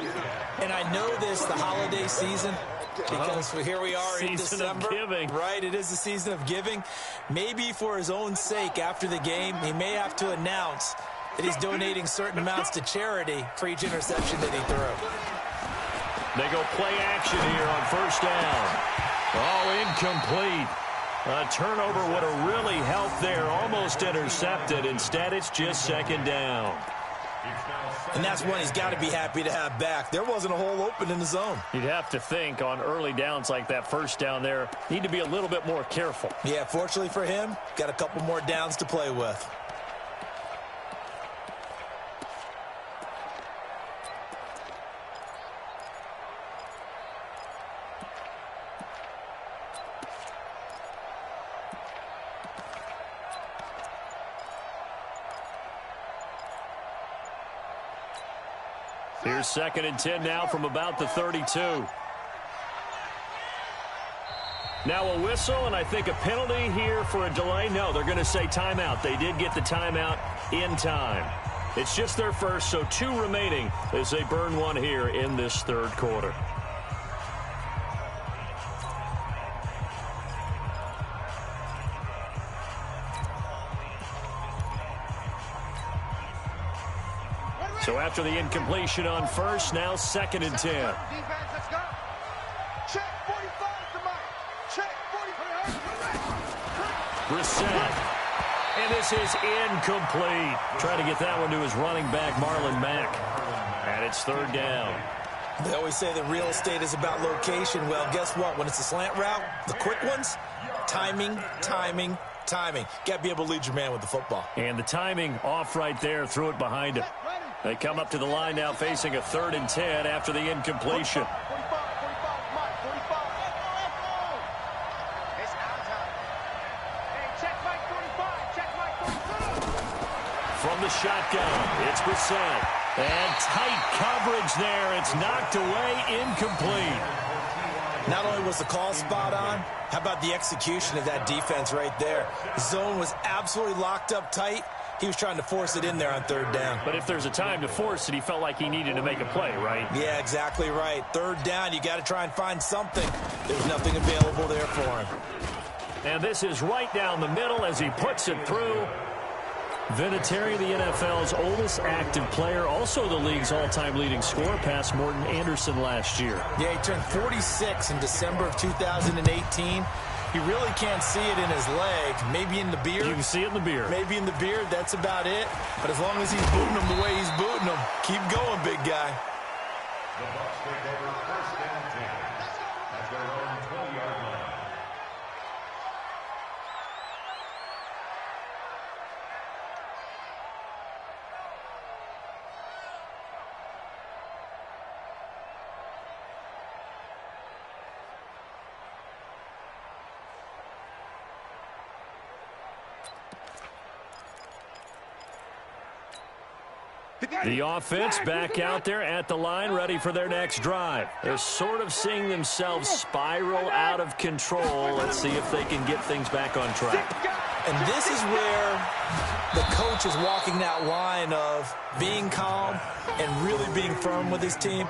And I know this, the holiday season, because here we are in December. Season of giving. Right, it is the season of giving. Maybe for his own sake after the game, he may have to announce that he's donating certain amounts to charity for each interception that he threw. They go play action here on 1st down. All incomplete. A turnover would have really helped there. Almost intercepted. Instead, it's just 2nd down. And that's one he's got to be happy to have back. There wasn't a hole open in the zone. You'd have to think on early downs like that 1st down there, need to be a little bit more careful. Yeah, fortunately for him, got a couple more downs to play with. Here's 2nd and 10 now from about the 32. Now a whistle, and I think a penalty here for a delay. No, they're going to say timeout. They did get the timeout in time. It's just their first, so 2 remaining as they burn one here in this 3rd quarter. So after the incompletion on 1st, now 2nd and 10. Defense, let's go. Check 45 to Mike. Check 45. Brissett. And this is incomplete. Trying to get that one to his running back, Marlon Mack. And it's 3rd down. They always say that real estate is about location. Well, guess what? When it's a slant route, the quick ones, timing. Got to be able to lead your man with the football. And the timing off right there. Threw it behind him. They come up to the line now facing a 3rd and 10 after the incompletion. 45, Mike, 45. It's out of time. Hey, check Mike 45. Check Mike 45. shotgun. It's Brissett. And tight coverage there. It's knocked away, incomplete. Not only was the call spot on, how about the execution of that defense right there? The zone was absolutely locked up tight. He was trying to force it in there on third down. But if there's a time to force it, he felt like he needed to make a play, right? Yeah, exactly right. Third down, you got to try and find something. There's nothing available there for him. And this is right down the middle as he puts it through. Vinatieri, the NFL's oldest active player, also the league's all-time leading scorer, past Morton Anderson last year. Yeah, he turned 46 in December of 2018. You really can't see it in his leg. Maybe in the beard. You can see it in the beard. Maybe in the beard. That's about it. But as long as he's booting him the way he's booting him, keep going, big guy. The Bucs take over first and 10 at their own 20-yard line. The offense back out there at the line, ready for their next drive. They're sort of seeing themselves spiral out of control. Let's see if they can get things back on track. And this is where the coach is walking that line of being calm and really being firm with his team.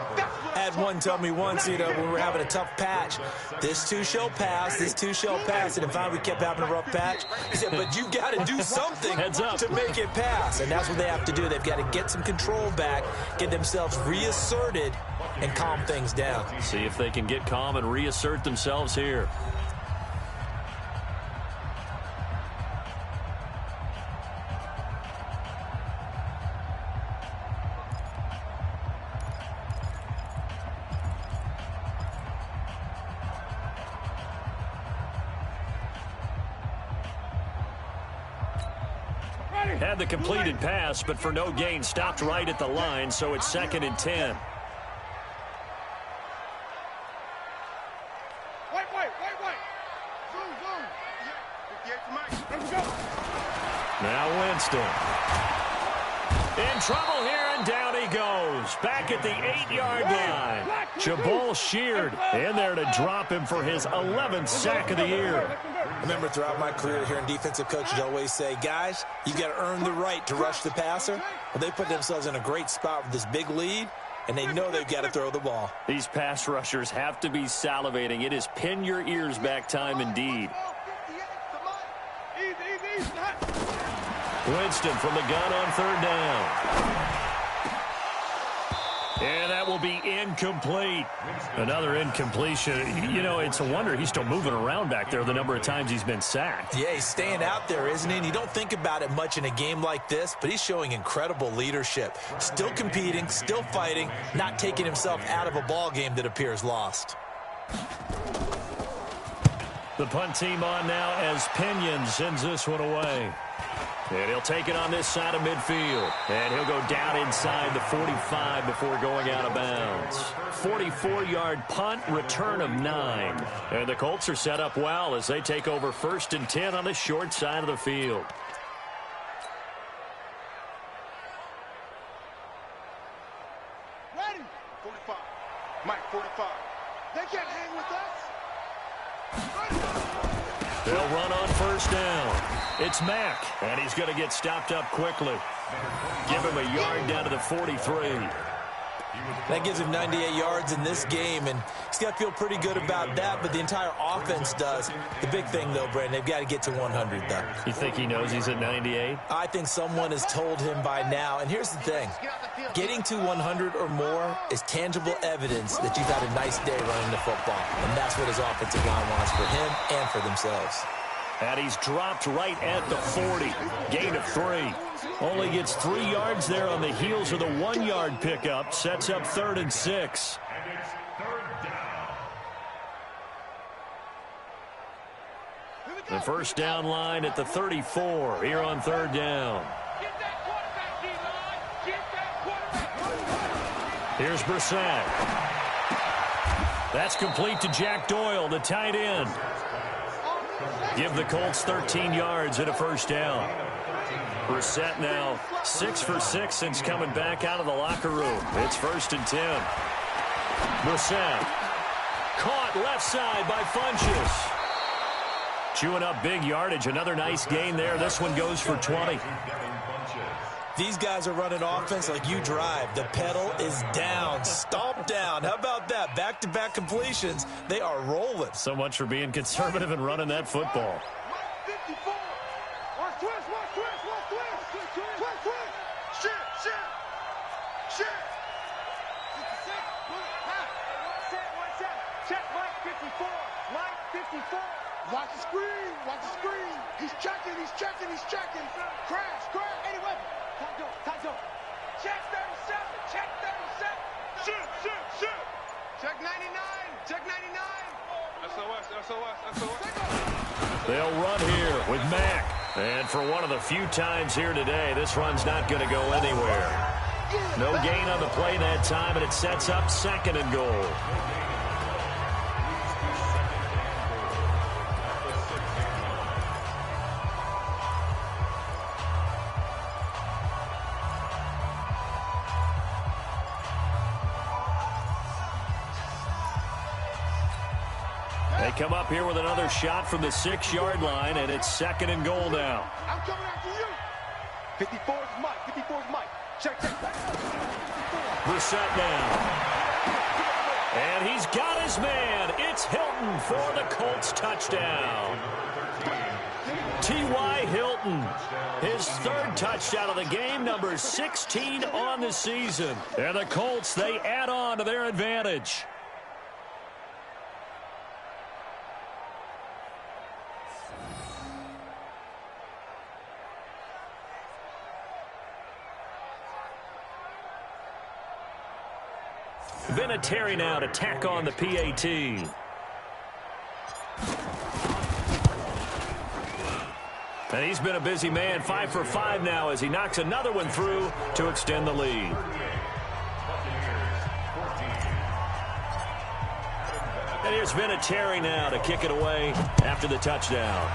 I had one tell me once, when we were having a tough patch, this too shall pass, this too shall pass. And if we kept having a rough patch, he said, but you got to do something to make it pass. And that's what they have to do. They've got to get some control back, get themselves reasserted, and calm things down. See if they can get calm and reassert themselves here. Had the completed pass, but for no gain, stopped right at the line, so it's 2nd and 10. Wait. Zoom. 58 for Mike. Let's go. Now Winston. In trouble here, and down he goes. Back at the 8-yard line. Jabal Sheard in there to drop him for his 11th sack of the year. I remember throughout my career hearing defensive coaches always say, guys, you got to earn the right to rush the passer. Well, they put themselves in a great spot with this big lead, and they know they've got to throw the ball. These pass rushers have to be salivating. It is pin your ears back time indeed. Winston from the gun on 3rd down. And that will be incomplete. Another incompletion. It's a wonder he's still moving around back there the number of times he's been sacked. Yeah, he's staying out there, isn't he? And you don't think about it much in a game like this, but he's showing incredible leadership. Still competing, still fighting, not taking himself out of a ball game that appears lost. The punt team on now as Pinion sends this one away. And he'll take it on this side of midfield. And he'll go down inside the 45 before going out of bounds. 44-yard punt, return of 9. And the Colts are set up well as they take over 1st and 10 on the short side of the field. Ready. 45. Mike, 45. They can't hang with us. They'll run on 1st down. It's Mack, and he's going to get stopped up quickly. Give him a yard down to the 43. That gives him 98 yards in this game, and he's got to feel pretty good about that, but the entire offense does. The big thing, though, Brandon, they've got to get to 100, though. You think he knows he's at 98? I think someone has told him by now, and here's the thing. Getting to 100 or more is tangible evidence that you've had a nice day running the football, and that's what his offensive line wants for him and for themselves. And he's dropped right at the 40. Gain of 3. Only gets 3 yards there on the heels of the 1-yard pickup. Sets up 3rd and 6. And it's 3rd down. The first down line at the 34 here on 3rd down. Here's Brissett. That's complete to Jack Doyle, the tight end. Give the Colts 13 yards and a 1st down. Brissett now 6 for 6 since coming back out of the locker room. It's 1st and 10. Brissett caught left side by Funchess. Chewing up big yardage. Another nice gain there. This one goes for 20. These guys are running offense like you drive. The pedal is down, stomp down. How about that? Back-to-back completions. They are rolling. So much for being conservative and running that football. 54. Watch twist, watch twist, watch twist. Twist, twist. Shit. Check Mike 54. Mike 54. Watch the screen, watch the screen. He's checking. Crash. Any weapon. Time. Check 37. Shoot. Check 99. SOS. They'll run here with Mack. And for one of the few times here today, this run's not going to go anywhere. No gain on the play that time, and it sets up 2nd and goal. They come up here with another shot from the 6-yard line, and it's 2nd and goal now. I'm coming after you. 54's Mike. Check. Brissett now. And he's got his man. It's Hilton for the Colts touchdown. T.Y. Hilton, his 3rd touchdown of the game, number 16 on the season. And the Colts, they add on to their advantage. Vinatieri now to tack on the PAT. And he's been a busy man, 5 for 5 now as he knocks another one through to extend the lead. And here's Vinatieri now to kick it away after the touchdown.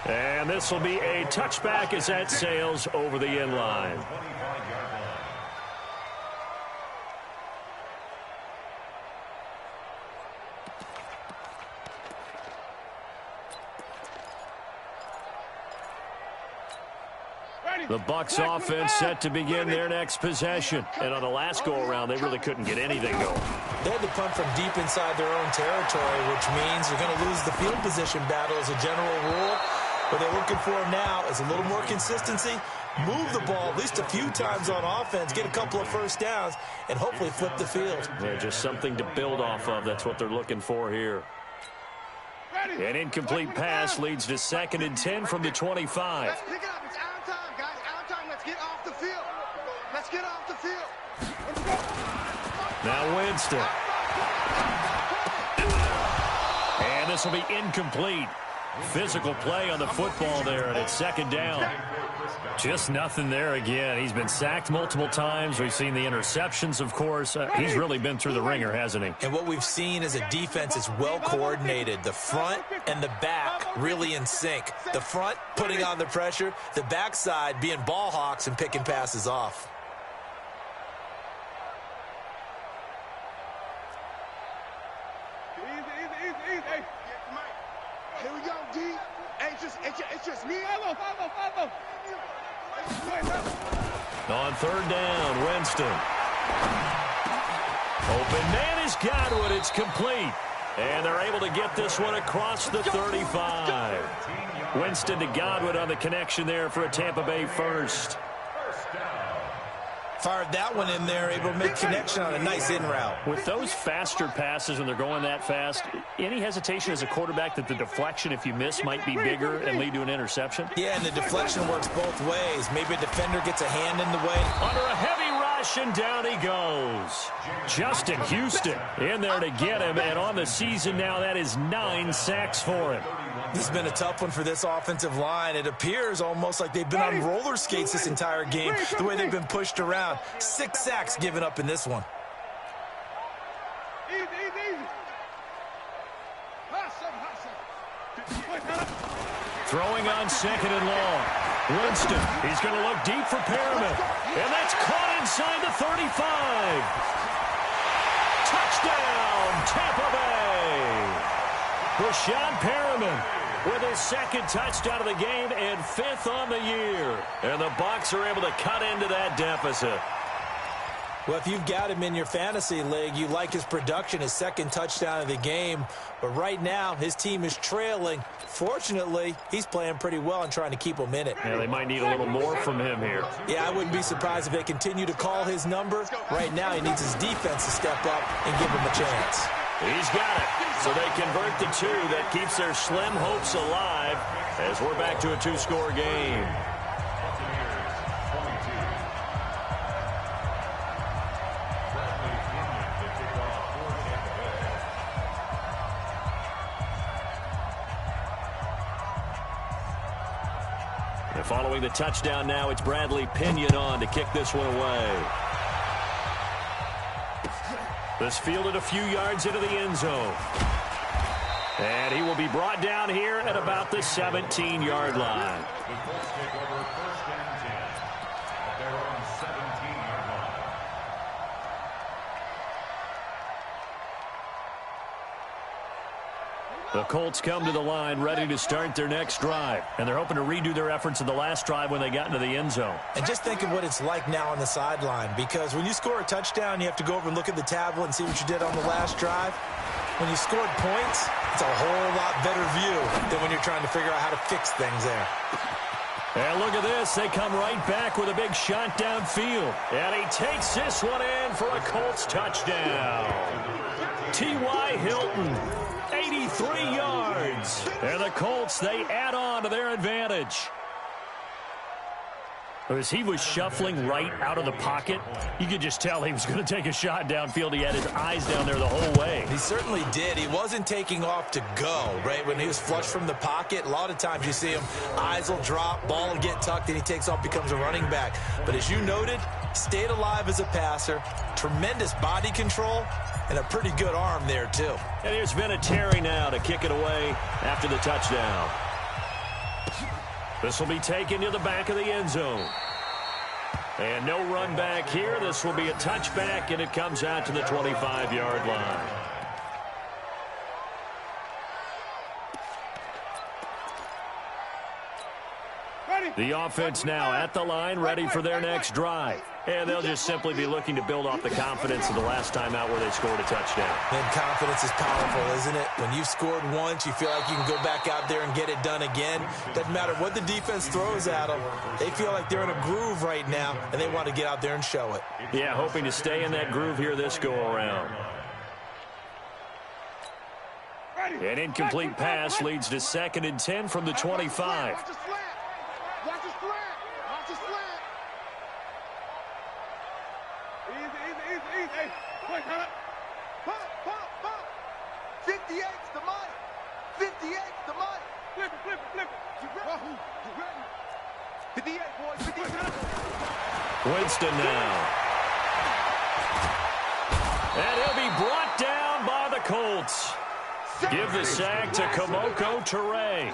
And this will be a touchback as that sails over the end line. The Bucs offense set to begin their next possession. And on the last go-around, they really couldn't get anything going. They had to punt from deep inside their own territory, which means they're going to lose the field position battle as a general rule. What they're looking for now is a little more consistency, move the ball at least a few times on offense, get a couple of first downs, and hopefully flip the field. Yeah, just something to build off of. That's what they're looking for here. An incomplete pass leads to 2nd and 10 from the 25. Let's pick it up. It's out of time, guys. Out of time. Let's get off the field. Let's get off the field. Now Winston. And this will be incomplete. Physical play on the football there, and it's 2nd down. Just nothing there again. He's been sacked multiple times. We've seen the interceptions, of course. He's really been through the ringer, hasn't he? And what we've seen is a defense that's well coordinated. The front and the back really in sync. The front putting on the pressure, the backside being ball hawks and picking passes off. Here we go, D. Hey, it's just me. Follow. On 3rd down, Winston. Open man is Godwin. It's complete. And they're able to get this one across the 35. Winston to Godwin on the connection there for a Tampa Bay first. Fired that one in there, able to make connection on a nice in route. With those faster passes when they're going that fast, any hesitation as a quarterback that the deflection, if you miss, might be bigger and lead to an interception? Yeah, and the deflection works both ways. Maybe a defender gets a hand in the way. Under a heavy rush, and down he goes. Justin Houston in there to get him, and on the season now, that is 9 sacks for him. This has been a tough one for this offensive line. It appears almost like they've been on roller skates this entire game, the way they've been pushed around. 6 sacks given up in this one. Easy. Hustle. Throwing on second and long. Winston, he's going to look deep for Perriman. And that's caught inside the 35. Touchdown, Tampa Bay. Rashad Perriman with his second touchdown of the game and 5th on the year. And the Bucs are able to cut into that deficit. Well, if you've got him in your fantasy league, you like his production, his second touchdown of the game. But right now, his team is trailing. Fortunately, he's playing pretty well and trying to keep them in it. Yeah, they might need a little more from him here. Yeah, I wouldn't be surprised if they continue to call his number. Right now, he needs his defense to step up and give him a chance. He's got it. So they convert the 2. That keeps their slim hopes alive as we're back to a 2-score game. And following the touchdown now, it's Bradley Pinion on to kick this one away. This fielded a few yards into the end zone. And he will be brought down here at about the 17-yard line. The Colts take over 1st and 10 at their own 17-yard line. The Colts come to the line ready to start their next drive. And they're hoping to redo their efforts in the last drive when they got into the end zone. And just think of what it's like now on the sideline, because when you score a touchdown, you have to go over and look at the tablet and see what you did on the last drive. When you scored points, it's a whole lot better view than when you're trying to figure out how to fix things there. And look at this. They come right back with a big shot downfield. And he takes this one in for a Colts touchdown. T.Y. Hilton, 83 yards. And the Colts, they add on to their advantage. As he was shuffling right out of the pocket, you could just tell he was going to take a shot downfield. He had his eyes down there the whole way. He certainly did. He wasn't taking off to go, right? When he was flush from the pocket, a lot of times you see him, eyes will drop, ball will get tucked, and he takes off, becomes a running back. But as you noted, stayed alive as a passer, tremendous body control, and a pretty good arm there, too. And here's Vinatieri now to kick it away after the touchdown. This will be taken to the back of the end zone. And no run back here. This will be a touchback, and it comes out to the 25-yard line. The offense now at the line, ready for their next drive. And they'll just simply be looking to build off the confidence of the last time out where they scored a touchdown. And confidence is powerful, isn't it? When you've scored once, you feel like you can go back out there and get it done again. Doesn't matter what the defense throws at them. They feel like they're in a groove right now, and they want to get out there and show it. Yeah, hoping to stay in that groove here this go-around. An incomplete pass leads to 2nd and 10 from the 25. Watch the slant. Watch the slant. Watch the slant. Easy. Quick, cut. Pump. 58's the money. 58's the money. Flip it. You ready? 58, boys. 58. Winston now. And he'll be brought down by the Colts. Give the sack to Kamoko Toure.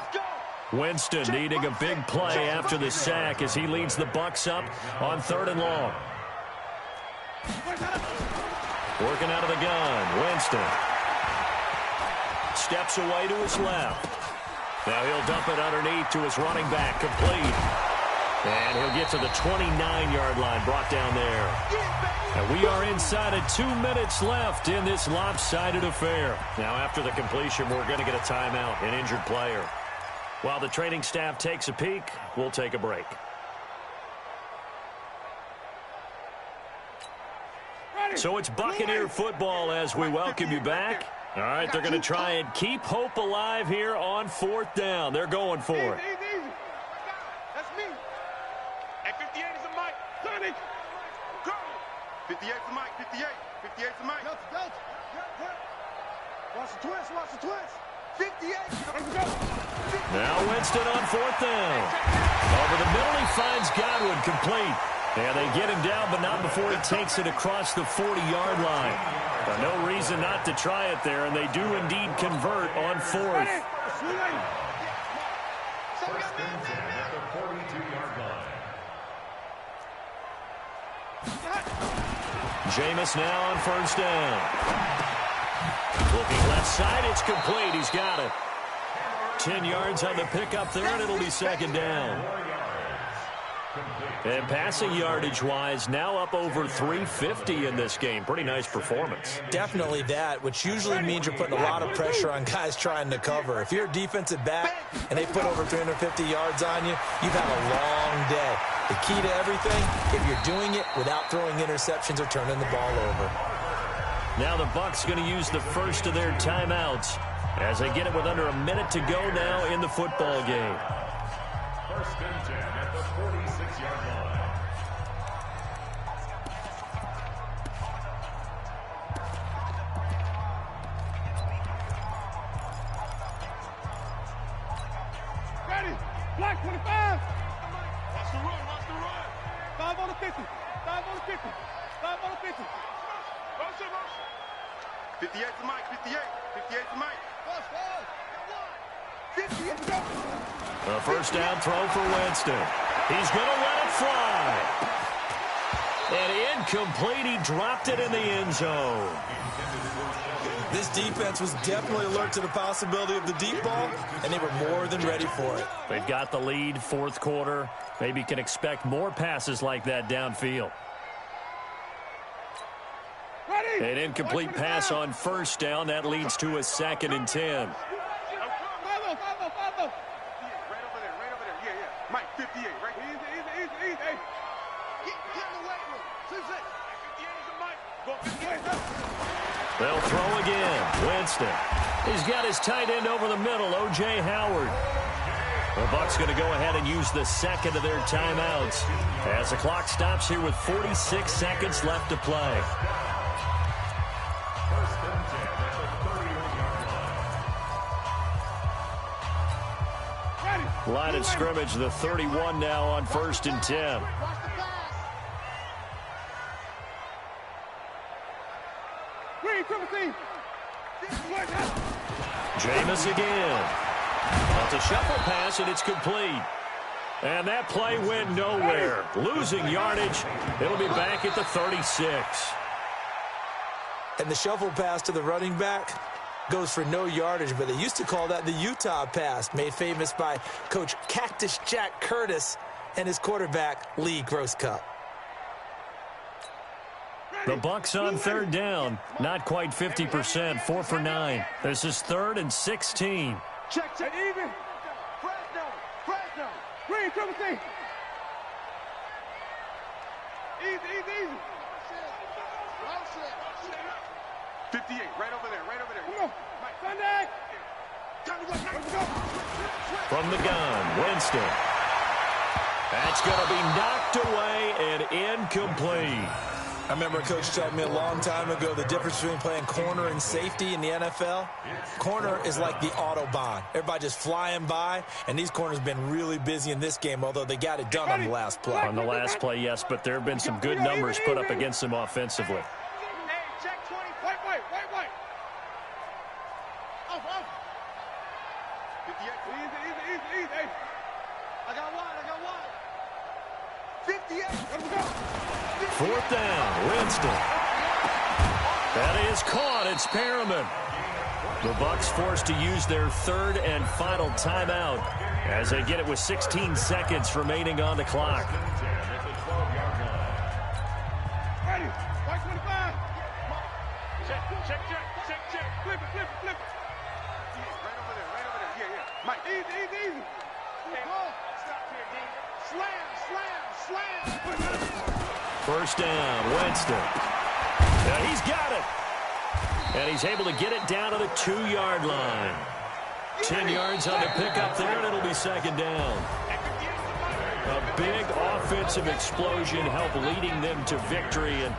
Winston needing a big play after the sack as he leads the Bucs up on 3rd and long. Working out of the gun, Winston. Steps away to his left. Now he'll dump it underneath to his running back, complete. And he'll get to the 29-yard line, brought down there. And we are inside of 2 minutes left in this lopsided affair. Now after the completion, we're going to get a timeout, an injured player. While the training staff takes a peek, we'll take a break. So it's Buccaneer football as we welcome you back. All right, they're going to try and keep hope alive here on 4th down. They're going for it. Easy. That's me. At 58 is a Mike. Johnny. Go. 58 for Mike. 58 for Mike. Delta. Watch the twist. 58. Go. Now Winston on 4th down. Over the middle, he finds Godwin, complete. And they get him down, but not before he takes it across the 40-yard line. But no reason not to try it there, and they do indeed convert on 4th. and 10 at the 42-yard line. Jameis now on first down. Looking left side, it's complete. He's got it. 10 yards on the pickup there, and it'll be second down. And passing yardage-wise, now up over 350 in this game. Pretty nice performance. Definitely that, which usually means you're putting a lot of pressure on guys trying to cover. If you're a defensive back and they put over 350 yards on you, you've had a long day. The key to everything, if you're doing it without throwing interceptions or turning the ball over. Now the Bucs going to use the first of their timeouts as they get it with under a minute to go now in the football game. First and 10 at the 46-yard line. Ready. Black 25. Watch the run. Watch the run. 5 on the 50. 5 on the 50. 5 on the 50. Motion, motion. 58 to Mike. 58. 58 to Mike. Watch, watch. 58 to go. A first down throw for Winston. He's going to let it fly. And incomplete. He dropped it in the end zone. This defense was definitely alert to the possibility of the deep ball, and they were more than ready for it. They've got the lead, fourth quarter. Maybe can expect more passes like that downfield. An incomplete pass on first down. That leads to a 2nd and 10. Mike, 58, right? Easy. Get in the weight room. 58 is the Mike. Go 58. They'll throw again. Winston. He's got his tight end over the middle, O.J. Howard. The Bucs going to go ahead and use the second of their timeouts as the clock stops here with 46 seconds left to play. First and 10 at the 31-yard line. Line of scrimmage, the 31 now on first and 10. Jameis again. That's a shuffle pass, and it's complete. And that play went nowhere. Losing yardage. It'll be back at the 36. And the shuffle pass to the running back goes for no yardage, but they used to call that the Utah pass, made famous by Coach Cactus Jack Curtis and his quarterback, Lee Grosscup. The Bucs on third down. Not quite 50%, 4 for 9. This is 3rd and 16. Check, even. Fresno. Green, triple C. Easy. 58, right over there. Come on. Mike, Sunday. From the gun, Winston. That's going to be knocked away and incomplete. I remember Coach telling me a long time ago the difference between playing corner and safety in the NFL. Corner is like the Autobahn. Everybody just flying by, and these corners have been really busy in this game, although they got it done on the last play. On the last play, yes, but there have been some good numbers put up against them offensively. Hey, check 20. Wait. Off. 58. Easy. I got one. 58. Let's go. 4th down, Winston. That is caught. It's Perriman. The Bucs forced to use their 3rd and final timeout as they get it with 16 seconds remaining on the clock. Ready. White 25. Check. Flip it. Right over there. Yeah. Mike, easy. Stop here, D. Slam. First down, Winston. Yeah, he's got it. And he's able to get it down to the 2-yard line. 10 yards on the pickup there, and it'll be second down. A big offensive explosion helped leading them to victory, and